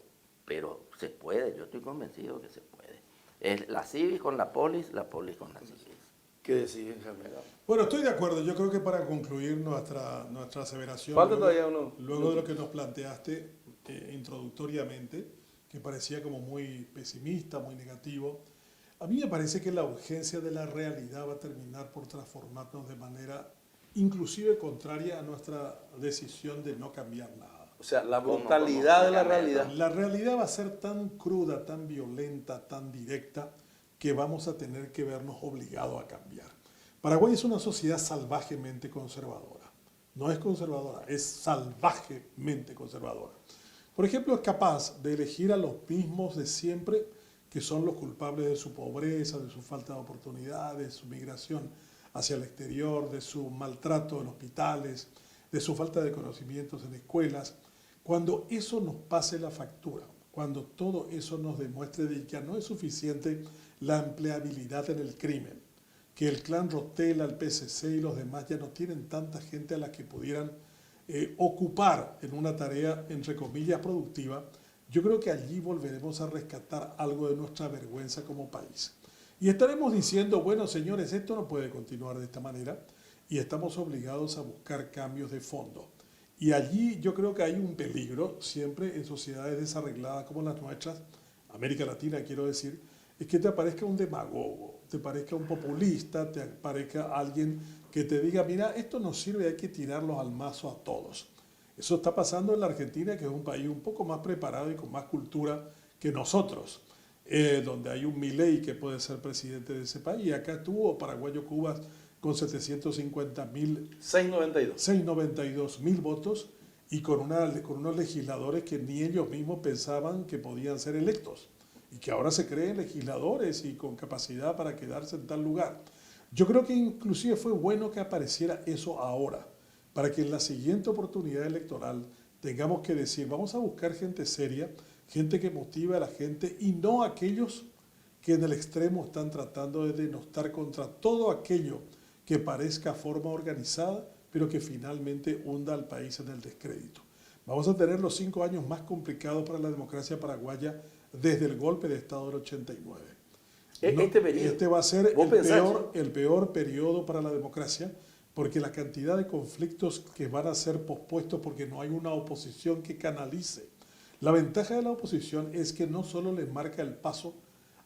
se puede, yo estoy convencido que se puede. Es la Civis con la polis con la Civis.
¿Qué decís, Benjamín?
Bueno, estoy de acuerdo. Yo creo que para concluir nuestra aseveración,
Falta todavía uno.
luego de lo que nos planteaste introductoriamente, que parecía como muy pesimista, muy negativo, a mí me parece que la urgencia de la realidad va a terminar por transformarnos de manera inclusive contraria a nuestra decisión de no cambiar nada.
O sea, la brutalidad de la realidad.
La realidad va a ser tan cruda, tan violenta, tan directa, que vamos a tener que vernos obligados a cambiar. Paraguay es una sociedad salvajemente conservadora. No es conservadora, es salvajemente conservadora. Por ejemplo, es capaz de elegir a los mismos de siempre, que son los culpables de su pobreza, de su falta de oportunidades, de su migración hacia el exterior, de su maltrato en hospitales, de su falta de conocimientos en escuelas. Cuando eso nos pase la factura, cuando todo eso nos demuestre de que no es suficiente la empleabilidad en el crimen, que el clan Rotela, el PCC y los demás ya no tienen tanta gente a la que pudieran ocupar en una tarea, entre comillas, productiva, yo creo que allí volveremos a rescatar algo de nuestra vergüenza como país. Y estaremos diciendo, bueno, señores, esto no puede continuar de esta manera y estamos obligados a buscar cambios de fondo. Y allí yo creo que hay un peligro siempre en sociedades desarregladas como las nuestras, América Latina quiero decir, es que te aparezca un demagogo, te parezca un populista, te aparezca alguien que te diga, mira, esto no sirve, hay que tirarlos al mazo a todos. Eso está pasando en la Argentina, que es un país un poco más preparado y con más cultura que nosotros, donde hay un Milei que puede ser presidente de ese país. Acá estuvo Paraguayo Cuba con 750.000, 692.000 votos y con unos legisladores que ni ellos mismos pensaban que podían ser electos y que ahora se creen legisladores y con capacidad para quedarse en tal lugar. Yo creo que inclusive fue bueno que apareciera eso ahora, para que en la siguiente oportunidad electoral tengamos que decir, vamos a buscar gente seria, gente que motive a la gente y no aquellos que en el extremo están tratando de denostar contra todo aquello que parezca forma organizada, pero que finalmente hunda al país en el descrédito. Vamos a tener los 5 años más complicados para la democracia paraguaya desde el golpe de Estado del 89. Este va a ser el peor periodo para la democracia, porque la cantidad de conflictos que van a ser pospuestos porque no hay una oposición que canalice. La ventaja de la oposición es que no solo le marca el paso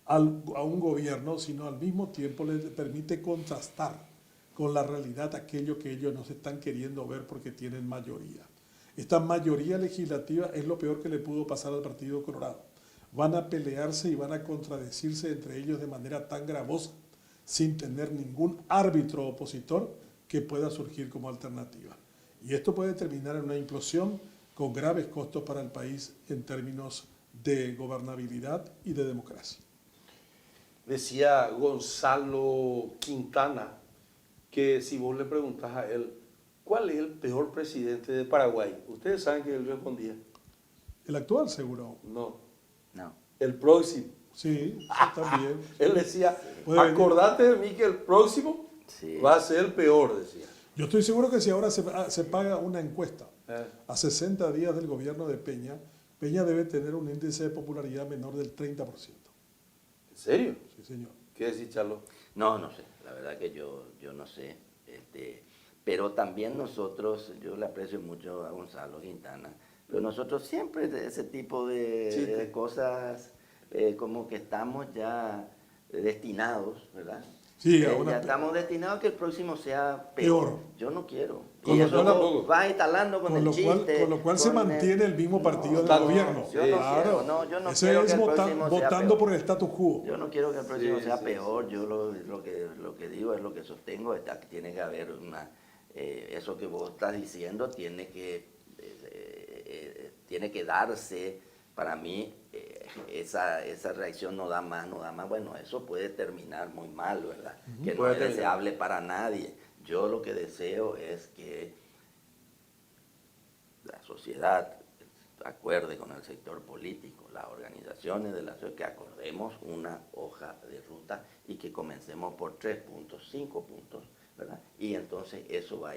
a un gobierno, sino al mismo tiempo le permite contrastar con la realidad aquello que ellos no se están queriendo ver porque tienen mayoría. Esta mayoría legislativa es lo peor que le pudo pasar al Partido Colorado. Van a pelearse y van a contradecirse entre ellos de manera tan gravosa sin tener ningún árbitro opositor que pueda surgir como alternativa. Y esto puede terminar en una implosión con graves costos para el país en términos de gobernabilidad y de democracia.
Decía Gonzalo Quintana que si vos le preguntás a él, ¿cuál es el peor presidente de Paraguay? Ustedes saben que él respondía.
¿El actual seguro?
No.
No.
El próximo.
Sí, también.
Él decía, acordate de mí que el próximo va a ser el peor, decía.
Yo estoy seguro que si ahora se paga una encuesta a 60 días del gobierno de Peña, Peña debe tener un índice de popularidad menor del 30%.
¿En serio?
Sí, señor.
¿Qué decís, Charlo?
No sé. La verdad que yo no sé. Pero también nosotros, yo le aprecio mucho a Gonzalo Quintana, pero nosotros siempre de ese tipo de cosas como que estamos ya destinados, ¿verdad?
Sí,
ya estamos destinados a que el próximo sea
peor.
peor. Yo no quiero.
Con
Y
lo
eso
cual-
va instalando con el chiste.
Con lo cual se mantiene el mismo partido del
Claro,
gobierno.
Yo no
Claro.
quiero, no, yo no
Eso
quiero
es
que el próximo sea
votando
peor.
por el status quo.
Yo no quiero que el próximo
Sí,
sea
sí,
peor. Yo lo que digo es lo que sostengo. Que tiene que haber eso que vos estás diciendo tiene que darse. Para mí, esa reacción no da más. Bueno, eso puede terminar muy mal, ¿verdad? Que no es deseable para nadie. Yo lo que deseo es que la sociedad acuerde con el sector político, las organizaciones de la sociedad, que acordemos una hoja de ruta y que comencemos por 3 puntos, 5 puntos, ¿verdad? Y entonces eso va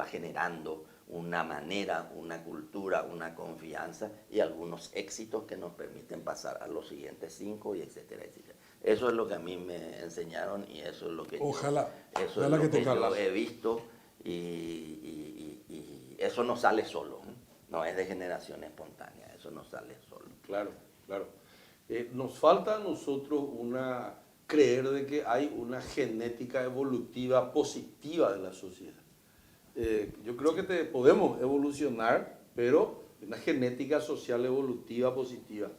generando una manera, una cultura, una confianza y algunos éxitos que nos permiten pasar a los siguientes 5 y etcétera, etcétera. Eso es lo que a mí me enseñaron y eso es lo que yo he visto y eso no sale solo, no es de generación espontánea, eso no sale solo.
Claro, claro. Nos falta a nosotros creer de que hay una genética evolutiva positiva de la sociedad. Yo creo que podemos evolucionar, pero una genética social evolutiva positiva.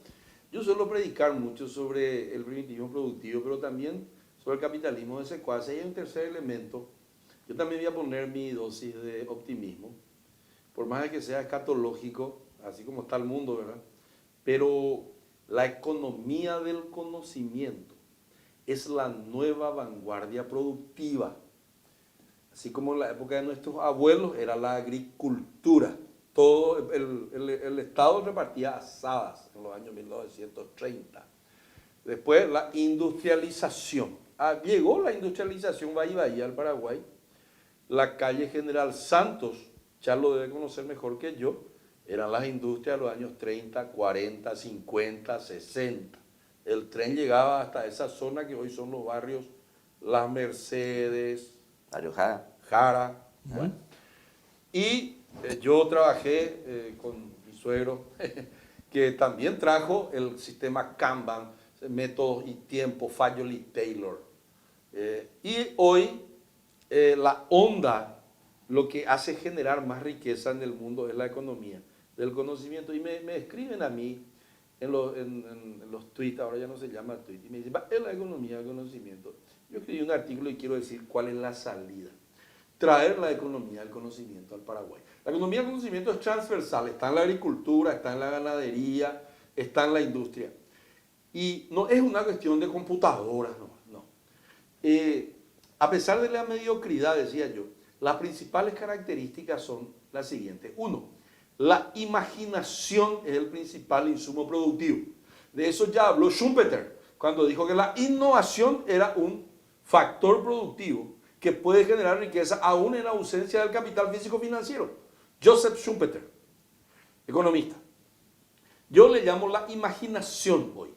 Yo suelo predicar mucho sobre el primitivismo productivo, pero también sobre el capitalismo de secuaces. Y hay un tercer elemento. Yo también voy a poner mi dosis de optimismo, por más de que sea escatológico, así como está el mundo, ¿verdad? Pero la economía del conocimiento es la nueva vanguardia productiva. Así como en la época de nuestros abuelos era la agricultura. Todo el Estado repartía asadas en los años 1930. Después la industrialización. Llegó la industrialización Bahía al Paraguay. La calle General Santos, ya lo debe conocer mejor que yo, eran las industrias de los años 30, 40, 50, 60. El tren llegaba hasta esa zona que hoy son los barrios Las Mercedes,
Mario
Jara. Bueno. Y yo trabajé con mi suegro, que también trajo el sistema Kanban, métodos y tiempo, Fayol y Taylor. Y hoy la onda, lo que hace generar más riqueza en el mundo es la economía del conocimiento. Y me escriben a mí en los tweets, ahora ya no se llama tweet, y me dicen, es la economía del conocimiento. Yo escribí un artículo y quiero decir cuál es la salida. Traer la economía del conocimiento al Paraguay. La economía del conocimiento es transversal, está en la agricultura, está en la ganadería, está en la industria. Y no es una cuestión de computadoras, no. A pesar de la mediocridad, decía yo, las principales características son las siguientes. Uno, la imaginación es el principal insumo productivo. De eso ya habló Schumpeter, cuando dijo que la innovación era un factor productivo que puede generar riqueza aún en la ausencia del capital físico-financiero. Joseph Schumpeter, economista. Yo le llamo la imaginación hoy.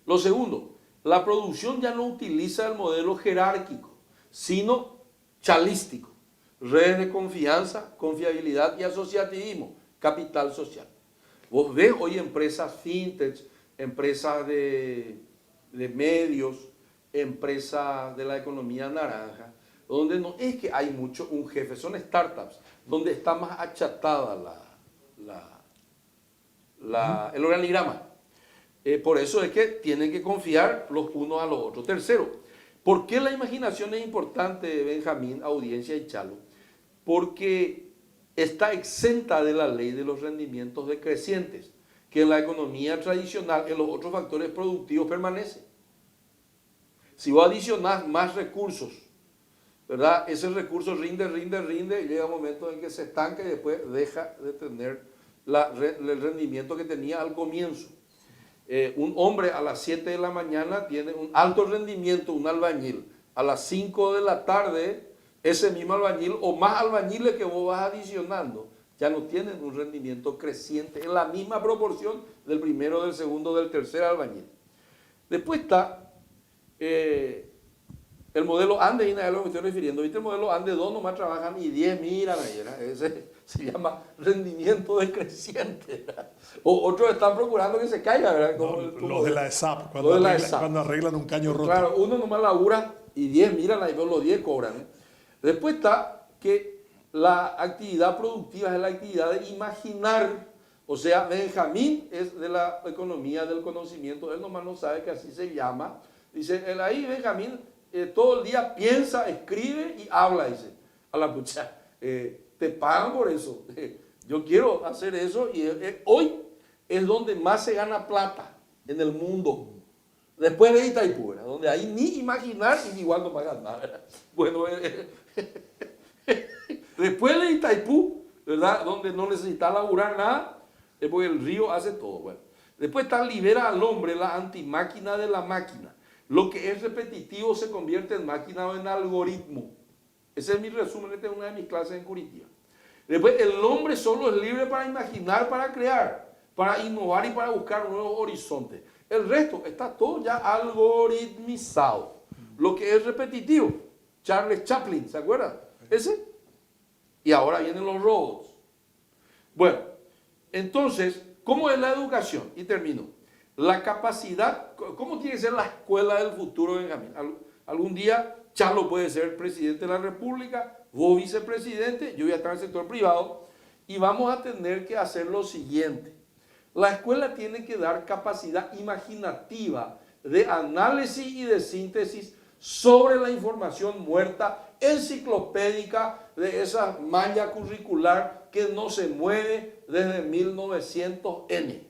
Lo segundo, la producción ya no utiliza el modelo jerárquico, sino chalístico. Redes de confianza, confiabilidad y asociativismo, capital social. Vos ves hoy empresas fintech, empresas de medios, empresas de la economía naranja, donde no es que hay mucho un jefe, son startups, donde está más achatada el organigrama. Por eso es que tienen que confiar los unos a los otros. Tercero, ¿por qué la imaginación es importante, Benjamín, audiencia y Chalo? Porque está exenta de la ley de los rendimientos decrecientes, que en la economía tradicional, en los otros factores productivos permanece. Si vos adicionás más recursos, ¿verdad? Ese recurso rinde y llega un momento en que se estanca y después deja de tener el rendimiento que tenía al comienzo. Un hombre a las 7 de la mañana tiene un alto rendimiento, un albañil. A las 5 de la tarde, ese mismo albañil o más albañiles que vos vas adicionando, ya no tienen un rendimiento creciente en la misma proporción del primero, del segundo, del tercer albañil. Después está El modelo ANDE, y nada de lo que estoy refiriendo, ¿viste? El modelo ANDE 2 nomás trabajan y 10 miran ahí, ¿verdad? Ese se llama rendimiento decreciente, ¿verdad? O otros están procurando que se caiga, ¿verdad? Como
Los de la ESAP,
Los de la ESAP.
cuando arreglan un caño roto.
Claro, uno nomás labura y 10 miran ahí, pero los 10 cobran, ¿eh? Después está que la actividad productiva es la actividad de imaginar. O sea, Benjamín es de la economía del conocimiento, él nomás no sabe que así se llama. Dice, él ahí Benjamín todo el día piensa, escribe y habla, dice. A la pucha, te pagan por eso. Yo quiero hacer eso y hoy es donde más se gana plata en el mundo. Después de Itaipú, ¿verdad? Donde ahí ni imaginar y igual no pagan nada, ¿verdad? Bueno, después de Itaipú, ¿verdad? Donde no necesita laburar nada, es porque el río hace todo. Bueno. Después está libera al hombre, la antimáquina de la máquina. Lo que es repetitivo se convierte en máquina o en algoritmo. Ese es mi resumen, esta es una de mis clases en Curitiba. Después, el hombre solo es libre para imaginar, para crear, para innovar y para buscar nuevos horizontes. El resto está todo ya algoritmizado. Lo que es repetitivo, Charles Chaplin, ¿se acuerdan? Ese. Y ahora vienen los robots. Bueno, entonces, ¿cómo es la educación? Y termino. La capacidad, ¿cómo tiene que ser la escuela del futuro, Benjamín? Algún día Chalo puede ser presidente de la República, vos vicepresidente, yo voy a estar en el sector privado, y vamos a tener que hacer lo siguiente. La escuela tiene que dar capacidad imaginativa de análisis y de síntesis sobre la información muerta, enciclopédica, de esa malla curricular que no se mueve desde 1900N.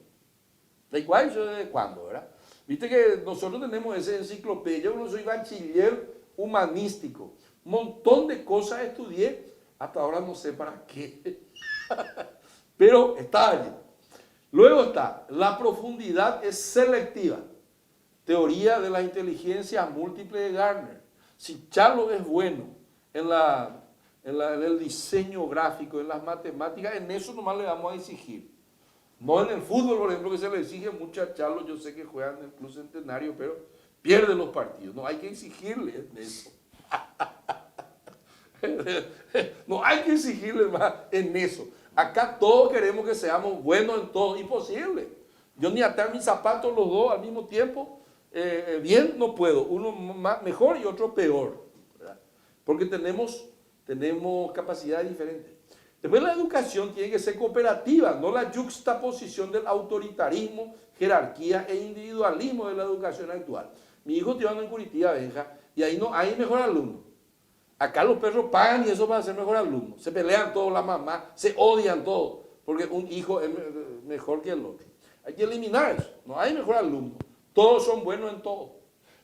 ¿De igual eso desde cuándo, verdad? Viste que nosotros tenemos esa enciclopedia, yo no soy bachiller humanístico, un montón de cosas estudié, hasta ahora no sé para qué, pero está allí. Luego está, la profundidad es selectiva, teoría de la inteligencia múltiple de Gardner. Si Charlo es bueno en el diseño gráfico, en las matemáticas, en eso nomás le vamos a exigir. No en el fútbol, por ejemplo, que se le exige mucho a Charlo, yo sé que juegan en el Club Centenario, pero pierde los partidos. No hay que exigirle en eso. No hay que exigirle más en eso. Acá todos queremos que seamos buenos en todo, imposible. Yo ni atar mis zapatos los dos al mismo tiempo, bien no puedo. Uno mejor y otro peor, ¿verdad? Porque tenemos capacidades diferentes. Después la educación tiene que ser cooperativa, no la yuxtaposición del autoritarismo, jerarquía e individualismo de la educación actual. Mi hijo estudiando en Curitiba, Benja, y ahí no hay mejor alumno. Acá los perros pagan y eso para ser mejor alumno. Se pelean todos las mamás, se odian todos, porque un hijo es mejor que el otro. Hay que eliminar eso, no hay mejor alumno. Todos son buenos en todo.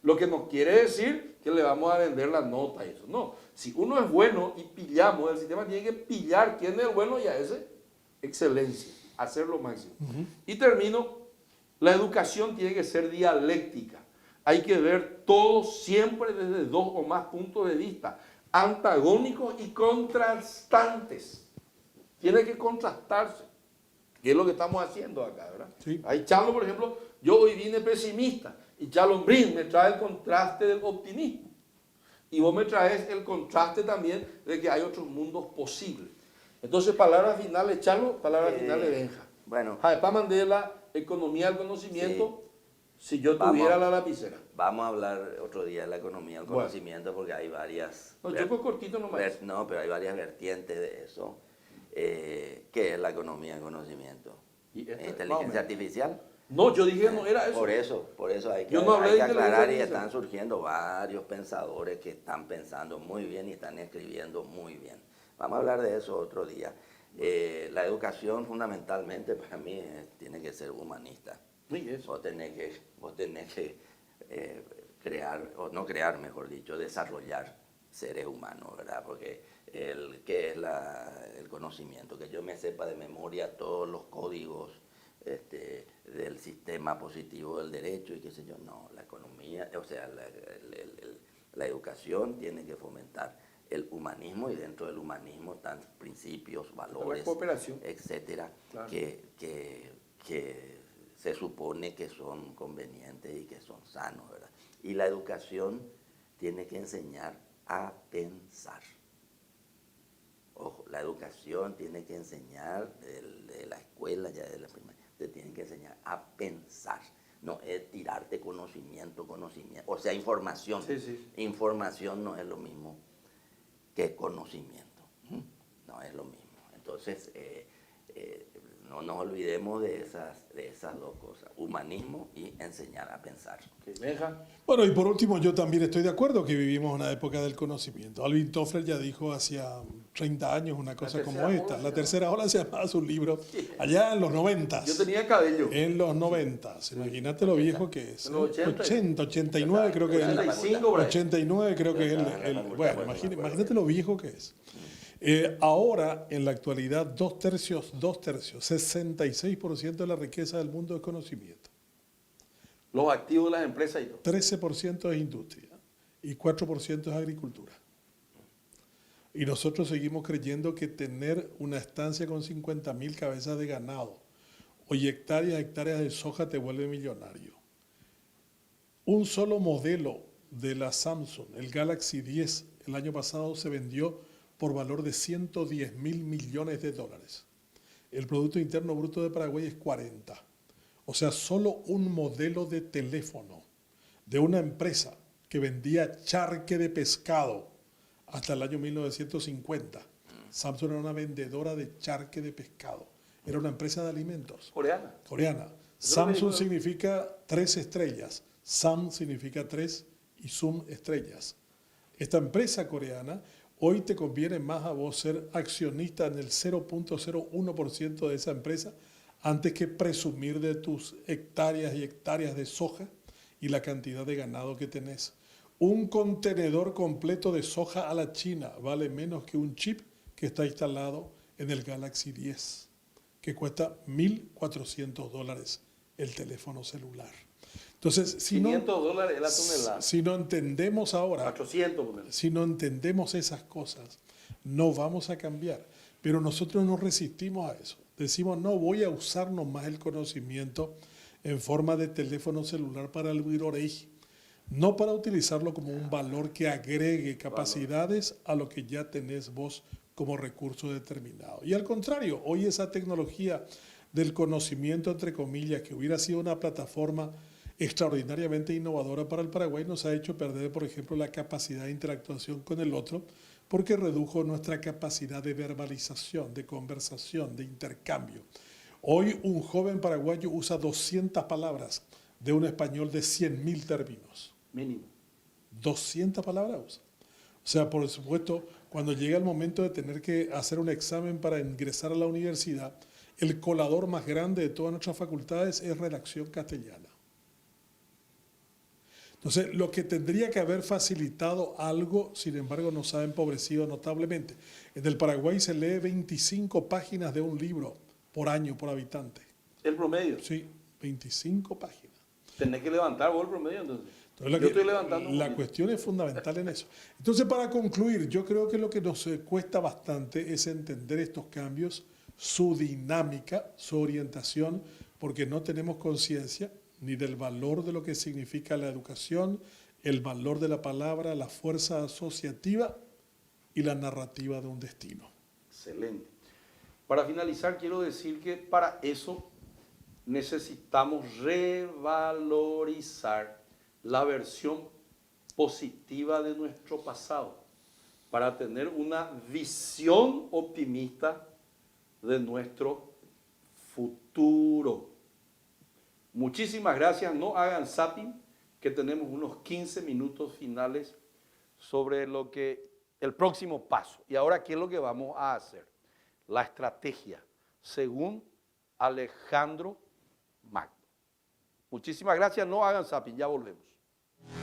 Lo que no quiere decir que le vamos a vender la nota y eso. No, si uno es bueno y pillamos, el sistema tiene que pillar quién es el bueno y a ese, excelencia, hacer lo máximo. Y termino, la educación tiene que ser dialéctica. Hay que ver todo siempre desde dos o más puntos de vista, antagónicos y contrastantes. Tiene que contrastarse, que es lo que estamos haciendo acá, ¿verdad?
Sí.
Ahí Charlo, por ejemplo, yo hoy vine pesimista y Charlo Brin me trae el contraste del optimismo. Y vos me traes el contraste también de que hay otros mundos posibles. Entonces, palabras finales, Charlo, palabras finales, Benja.
Bueno.
Para Mandela, economía del conocimiento, sí. Si yo tuviera la lapicera.
Vamos a hablar otro día de la economía del conocimiento porque hay varias...
No, yo pues cortito nomás.
No, pero hay varias vertientes de eso. ¿Qué es la economía del conocimiento? ¿Inteligencia artificial?
No, yo dije no era eso.
Por eso hay que,
Yo no hablé
hay que
de
aclarar y
inteligencia
están surgiendo varios pensadores que están pensando muy bien y están escribiendo muy bien. Vamos a hablar de eso otro día. La educación fundamentalmente para mí tiene que ser humanista.
Sí, eso.
Vos tenés que crear, o no crear, mejor dicho, desarrollar seres humanos, ¿verdad? Porque ¿qué es el conocimiento? Que yo me sepa de memoria todos los códigos del sistema positivo del derecho y qué sé yo. No, la economía, o sea, la educación tiene que fomentar el humanismo y dentro del humanismo están principios, valores, etcétera, claro, que se supone que son convenientes y que son sanos, ¿verdad? Y la educación tiene que enseñar a pensar. Ojo, la educación tiene que enseñar, de la escuela, ya de la primaria, te tienen que enseñar a pensar. No es tirarte conocimiento, o sea, información.
Sí, sí.
Información no es lo mismo que conocimiento. No es lo mismo. Entonces, no nos olvidemos de esas dos cosas, humanismo y enseñar a pensar.
Ok, Benja.
Bueno, y por último, yo también estoy de acuerdo que vivimos una época del conocimiento. Alvin Toffler ya dijo hacía 30 años una cosa como esta. La tercera ola se llamaba su libro allá en los 90.
Yo tenía cabello.
En los 90. Imagínate lo viejo que es.
En los 80.
89 creo que es.
85 por ahí.
89 creo que es bueno, imagínate lo viejo que es. Ahora, en la actualidad, dos tercios, 66% de la riqueza del mundo es conocimiento.
Los activos de las empresas y todo.
13% es industria y 4% es agricultura. Y nosotros seguimos creyendo que tener una estancia con 50.000 cabezas de ganado o hectáreas de soja te vuelve millonario. Un solo modelo de la Samsung, el Galaxy 10, el año pasado se vendió por valor de 110.000 millones de dólares. El Producto Interno Bruto de Paraguay es 40. O sea, solo un modelo de teléfono de una empresa que vendía charque de pescado hasta el año 1950. Samsung era una vendedora de charque de pescado. Era una empresa de alimentos. Coreana. Samsung significa 3 estrellas. Sam significa 3 y Sum estrellas. Esta empresa coreana hoy te conviene más a vos ser accionista en el 0.01% de esa empresa antes que presumir de tus hectáreas y hectáreas de soja y la cantidad de ganado que tenés. Un contenedor completo de soja a la China vale menos que un chip que está instalado en el Galaxy 10, que cuesta $1.400 el teléfono celular. Entonces, si
$500 la tonelada.
Si no entendemos ahora,
800.
si no entendemos esas cosas, no vamos a cambiar. Pero nosotros nos resistimos a eso. Decimos, no, voy a usar nomás el conocimiento en forma de teléfono celular para el virorey, no para utilizarlo como un valor que agregue capacidades a lo que ya tenés vos como recurso determinado. Y al contrario, hoy esa tecnología del conocimiento, entre comillas, que hubiera sido una plataforma extraordinariamente innovadora para el Paraguay, nos ha hecho perder, por ejemplo, la capacidad de interactuación con el otro, porque redujo nuestra capacidad de verbalización, de conversación, de intercambio. Hoy un joven paraguayo usa 200 palabras de un español de 100.000 términos.
Mínimo.
200 palabras usa. O sea, por supuesto, cuando llega el momento de tener que hacer un examen para ingresar a la universidad, el colador más grande de todas nuestras facultades es redacción castellana. Entonces, lo que tendría que haber facilitado algo, sin embargo, nos ha empobrecido notablemente. En el Paraguay se lee 25 páginas de un libro por año, por habitante.
¿El promedio?
Sí, 25 páginas.
Tenés que levantar vos el promedio, entonces.
Yo
estoy levantando.
La cuestión es fundamental en eso. Entonces, para concluir, yo creo que lo que nos cuesta bastante es entender estos cambios, su dinámica, su orientación, porque no tenemos conciencia ni del valor de lo que significa la educación, el valor de la palabra, la fuerza asociativa y la narrativa de un destino.
Excelente. Para finalizar, quiero decir que para eso necesitamos revalorizar la versión positiva de nuestro pasado, para tener una visión optimista de nuestro futuro. Muchísimas gracias, no hagan zapping, que tenemos unos 15 minutos finales sobre lo que el próximo paso. Y ahora, ¿qué es lo que vamos a hacer? La estrategia, según Alejandro Magno. Muchísimas gracias, no hagan zapping, ya volvemos.